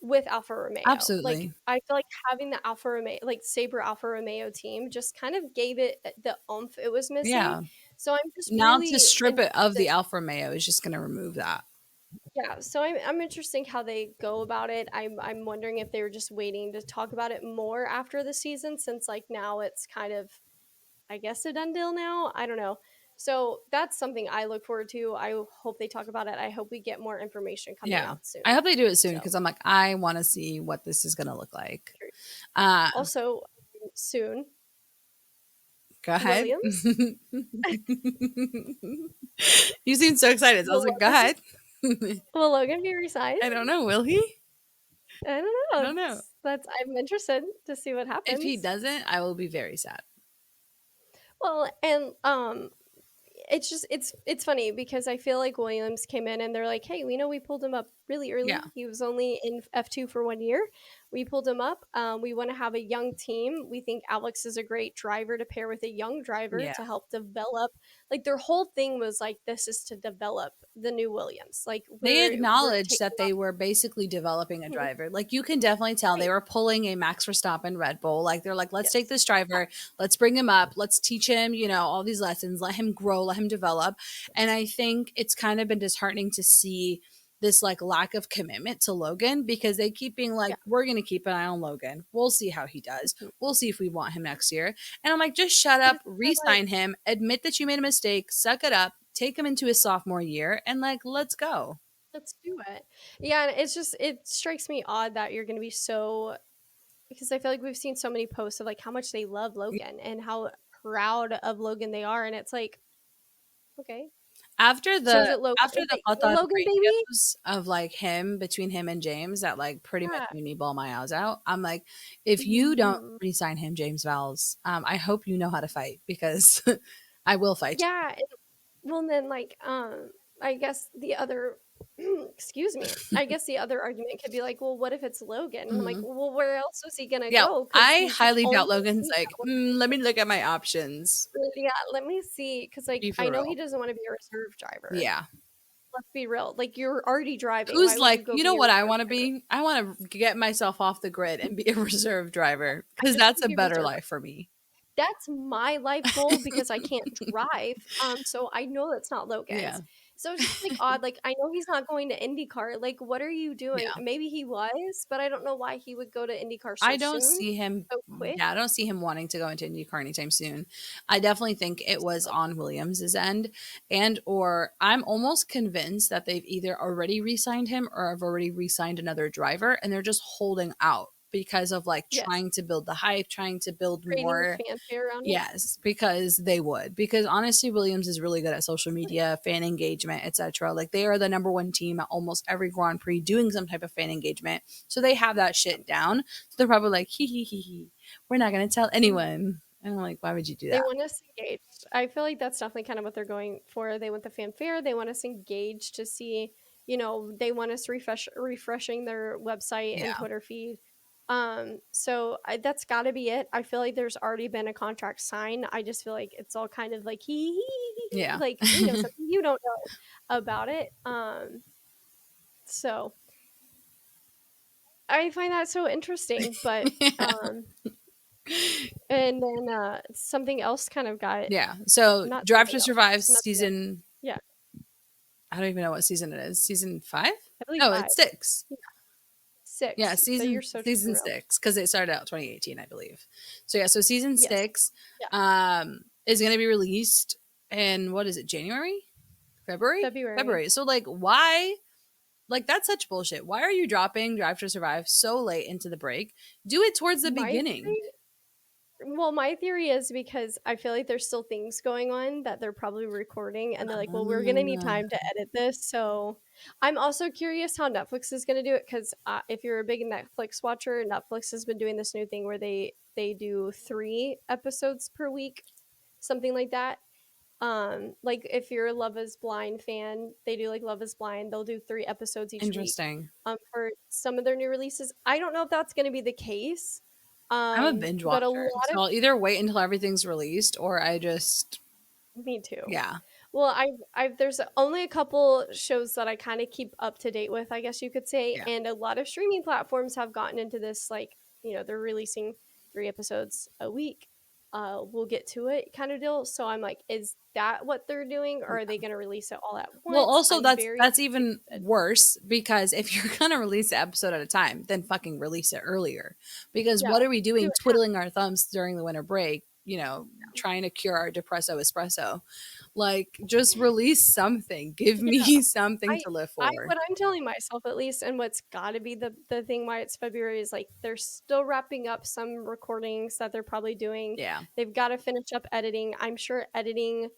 with Alfa Romeo. Like, absolutely. I feel like having the Alfa Romeo, like Sabre Alfa Romeo team just kind of gave it the oomph it was missing. Yeah. So I'm just Now to really strip it of the interested. Alfa Romeo is just going to remove that. Yeah, so I'm interested how they go about it. I'm wondering if they were just waiting to talk about it more after the season since like now it's kind of I guess a done deal now. I don't know. So that's something I look forward to. I hope they talk about it. I hope we get more information coming Yeah. out I soon. hope they do it soon So because I'm like, I want to see what this is going to look like. true. Uh, Also soon, Go ahead. Williams. You seem so excited. So I was Will like, go Logan ahead. will Logan be resigned? I don't know. Will he? I don't I know. don't know. That's I'm interested to see what If he happens. doesn't, I will be very sad. Well, and it's just it's funny because I feel like Williams came in and they're like, "Hey, we know we pulled him up really Yeah. early. He was only in F2 for 1 year. We pulled him up. We want to have a young team. We think Alex is a great driver to pair with a young driver Yeah. to help develop." Like their whole thing was like, "This is to develop the new Williams. Like They we're acknowledged taking that they were basically developing a off." driver. Like you can definitely tell they Right. were pulling a Max Verstappen Red Bull. Like they're like, let's take Yes. this Yeah. driver, let's bring him up, let's teach him, all these lessons, let him grow, let him develop. And Yes. I think it's kind of been disheartening to see this like lack of commitment to Logan because they keep being like, Yeah. we're gonna keep an eye on Logan. We'll see how he does. Mhm. We'll see if we want him next year. And I'm like, just shut But up, it's more like re-sign him, admit that you made a mistake, suck it up, take him into his sophomore year, and like, let's go. let's do it. Yeah, and it's just it strikes me odd that you're going to be so because I feel like we've seen so many posts of like how much they love Logan and how proud of Logan they are, and it's like, okay, After so is the it Logan? after Is the it your Photon Logan baby? radios of like him between him and James that like pretty much Yeah. made me bawl my eyes out. I'm like, if you don't Mhm. resign him, James Vowles, I hope you know how to fight because I will fight you. Yeah. Well, and then like I guess the other excuse me. I guess the other argument could be like, well, what if it's Logan? And I'm like, Mhm. well, where else is he gonna Yeah, go? Because I he's the highly doubt only Logan's thing like, that let me look at my options. yeah, let me see. Because like Be I for know he real. doesn't want to be a reserve driver. Yeah. Let's be real. Like you're already driving. Why Who's would you like, go you be know a what I reserve want to driver? be? I want to get myself off the grid and be a reserve driver I because just want that's to a be a better reserve. life for me. That's my life goal because I can't drive. So I know that's not Yeah. Logan's. So it's just like odd. Like I know he's not going to IndyCar. Like what are you doing? Yeah. Maybe he was, but I don't know why he would go to IndyCar I so don't soon, see him. so quick. Yeah, I don't see him wanting to go into IndyCar anytime soon. I definitely think it was So, on Williams's end, and or I'm almost convinced that they've either already re-signed him or have already re-signed another driver, and they're just holding out because of like yes, trying to build the hype, trying to build creating more. fanfare around it. Yes, because they would. Because honestly, Williams is really good at social media, fan engagement, etc. Like they are the number one team at almost every Grand Prix doing some type of fan engagement. So they have that shit down. So they're probably like, hee hee hee hee. We're not gonna tell Mhm. anyone. And I'm like, why would you do They that? want us engaged. I feel like that's definitely kind of what they're going for. They want the fanfare. They want us engaged to see, they want us refreshing their website and Yeah. Twitter feed. So that's got to be it. I feel like there's already been a contract signed. I just feel like it's all kind of like Yeah. like we know something you don't know about it. So I find that so interesting, but Yeah. and then something else kind of got Yeah. So not Drive something to else, Survive nothing else. season, Yeah, I don't even know what season it is. Season 5? I believe No, 5. it's 6. Yeah, Yeah, 6. But you're so season real. 6 because it started out 2018, I believe. So yeah, so season Yes. 6 Yeah. is going to be released in what is it, January, February. February. So like, why? Like that's such bullshit. Why are you dropping Drive to Survive so late into the break? Do it towards the My beginning. theory Well, my theory is because I feel like there's still things going on that they're probably recording, and they're like, well, we're gonna need Uh, time to edit this. So I'm also curious how Netflix is gonna do it, because if you're a big Netflix watcher, Netflix has been doing this new thing where they do 3 episodes per week, something like that. Like if you're a Love Is Blind fan, they do like Love Is Blind. They'll do 3 episodes each week. Interesting. For some of their new releases, I don't know if that's gonna be the case. I'm a binge But a watcher, lot so of I'll either wait until everything's released or I just Me too. yeah. Well, I've there's only a couple shows that I kind of keep up to date with, I guess you could say, Yeah. and a lot of streaming platforms have gotten into this, like, they're releasing 3 episodes a week. We'll get to it kind of deal. So I'm like, is that what they're doing, or are they going to release it all at Well, once? also I'm very that's even interested. worse because if you're gonna release the episode at a time, then fucking release it earlier. Because Yeah, what are we do doing it now. twiddling our thumbs during the winter break, trying to cure our depresso espresso? Like just release something. Give Yeah. me something I to live I for. what I'm telling myself, at least, and what's got to be the thing why it's February, is like they're still wrapping up some recordings that they're probably doing. Yeah. They've got to finish up editing. I'm sure editing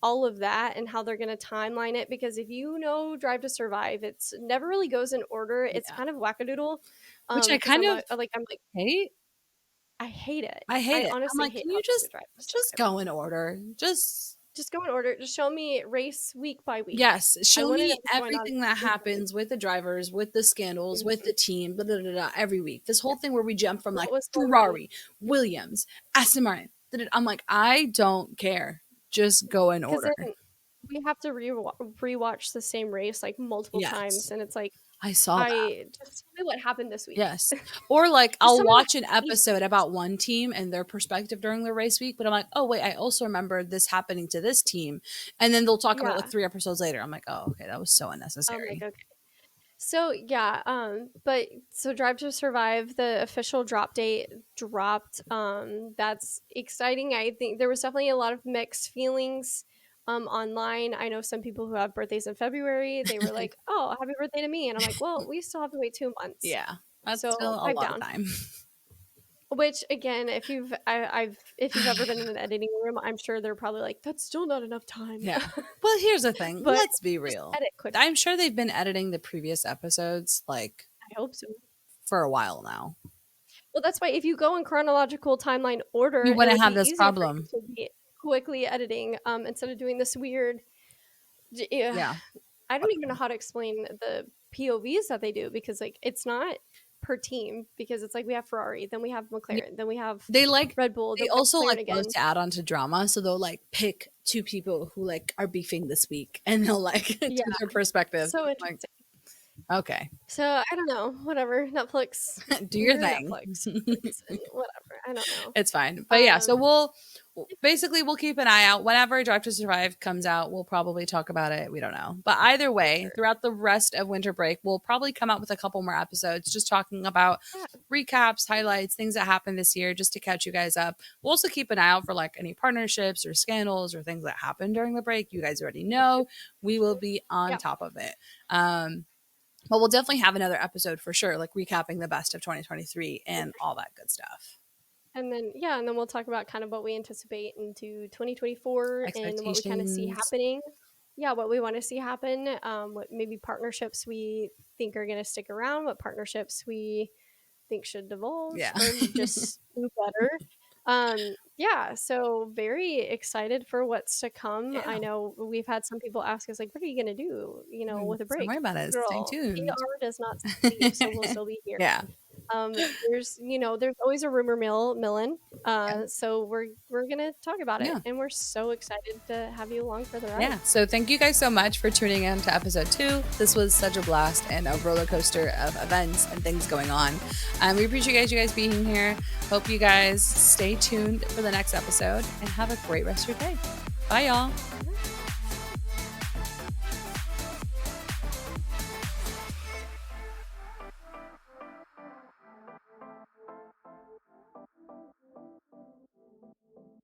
all of that and how they're going to timeline it, because if you know Drive to Survive, it's never really goes in order. It's Yeah. kind of wackadoodle. Which I Because kind of I'm like hate. I hate it. I hate I it. I'm honestly like, hate can how you they do just Drive to just Survive. go in order? Just go in order. Just show me race week by week. Yes, I show want to know me what's going on everything that weekly. happens with the drivers, with the scandals, with Mhm. the team, blah, blah, blah, blah, every week. This Yeah. whole thing where we jump from What like was going on? Ferrari, Williams, Aston Martin. I'm like, I don't care. Just go in Because order. then we have to rewatch the same race like multiple Yes, times, and it's like, I saw that. I just tell me what happened this week. Yes. Or like Just I'll tell me what watch an happened these episode weeks. about one team and their perspective during the race week, but I'm like, oh wait, I also remember this happening to this team. And then they'll talk about it like Yeah. 3 episodes later. I'm like, oh, okay, that was so I'm like, unnecessary. okay. So yeah, but so Drive to Survive, the official drop date dropped. That's exciting. I think there was definitely a lot of mixed feelings online. I know some people who have birthdays in February, they were like, "Oh, happy birthday to me." And I'm like, "Well, we still have to wait 2 months." Yeah. That's still So, a pipe lot of down. time. Which again, if you've ever been in an editing room, I'm sure they're probably like, "That's still not enough time." Yeah. Well, here's the thing. But Let's be just real. edit quick. I'm sure they've been editing the previous episodes like I hope so. for a while now. Well, that's why if you go in chronological timeline You order, it wouldn't would be have this easier for you problem. to be quickly editing, instead of doing this weird. Yeah, Yeah. I don't even know how to explain the POVs that they do, because like it's not per team, because it's like we have Ferrari, then we have Yeah. McLaren, then we have They like Red Bull, they then we also have like McLaren love again. to add on to drama. So they'll like pick two people who like are beefing this week and they'll like Yeah, do their perspectives. so Like, interesting. okay. So I don't know. Whatever. Netflix. Do your You're thing. Netflix. Listen, whatever. I don't know. It's fine. But yeah, so Um. we'll keep an eye out. Whenever Drive to Survive comes out, we'll probably talk about it. We don't know. But either For way, sure. throughout the rest of winter break, we'll probably come out with a couple more episodes just talking about Yeah. recaps, highlights, things that happened this year just to catch you guys up. We'll also keep an eye out for like any partnerships or scandals or things that happen during the break. You guys already know. We will be on Yeah. top of it. But we'll definitely have another episode for sure, like recapping the best of 2023 and all that good stuff. And then we'll talk about kind of what we anticipate into 2024 and what we kind of see Expectations. happening. Yeah, what we want to see happen. What maybe partnerships we think are going to stick around, what partnerships we think should divulge Yeah. or just do better. Yeah, so very excited for what's to come. Yeah. I know we've had some people ask us, like, what are you going to do, with a Don't worry break? about it. Stay Girl, tuned. PR does not leave, so we'll still be here. Yeah. There's always a rumor milling. Yeah. So we're gonna talk about it, Yeah. and we're so excited to have you along for the ride. Yeah. So thank you guys so much for tuning in to episode 2. This was such a blast and a roller coaster of events and things going on. We appreciate you guys being here. Hope you guys stay tuned for the next episode and have a great rest of your day. Bye, y'all.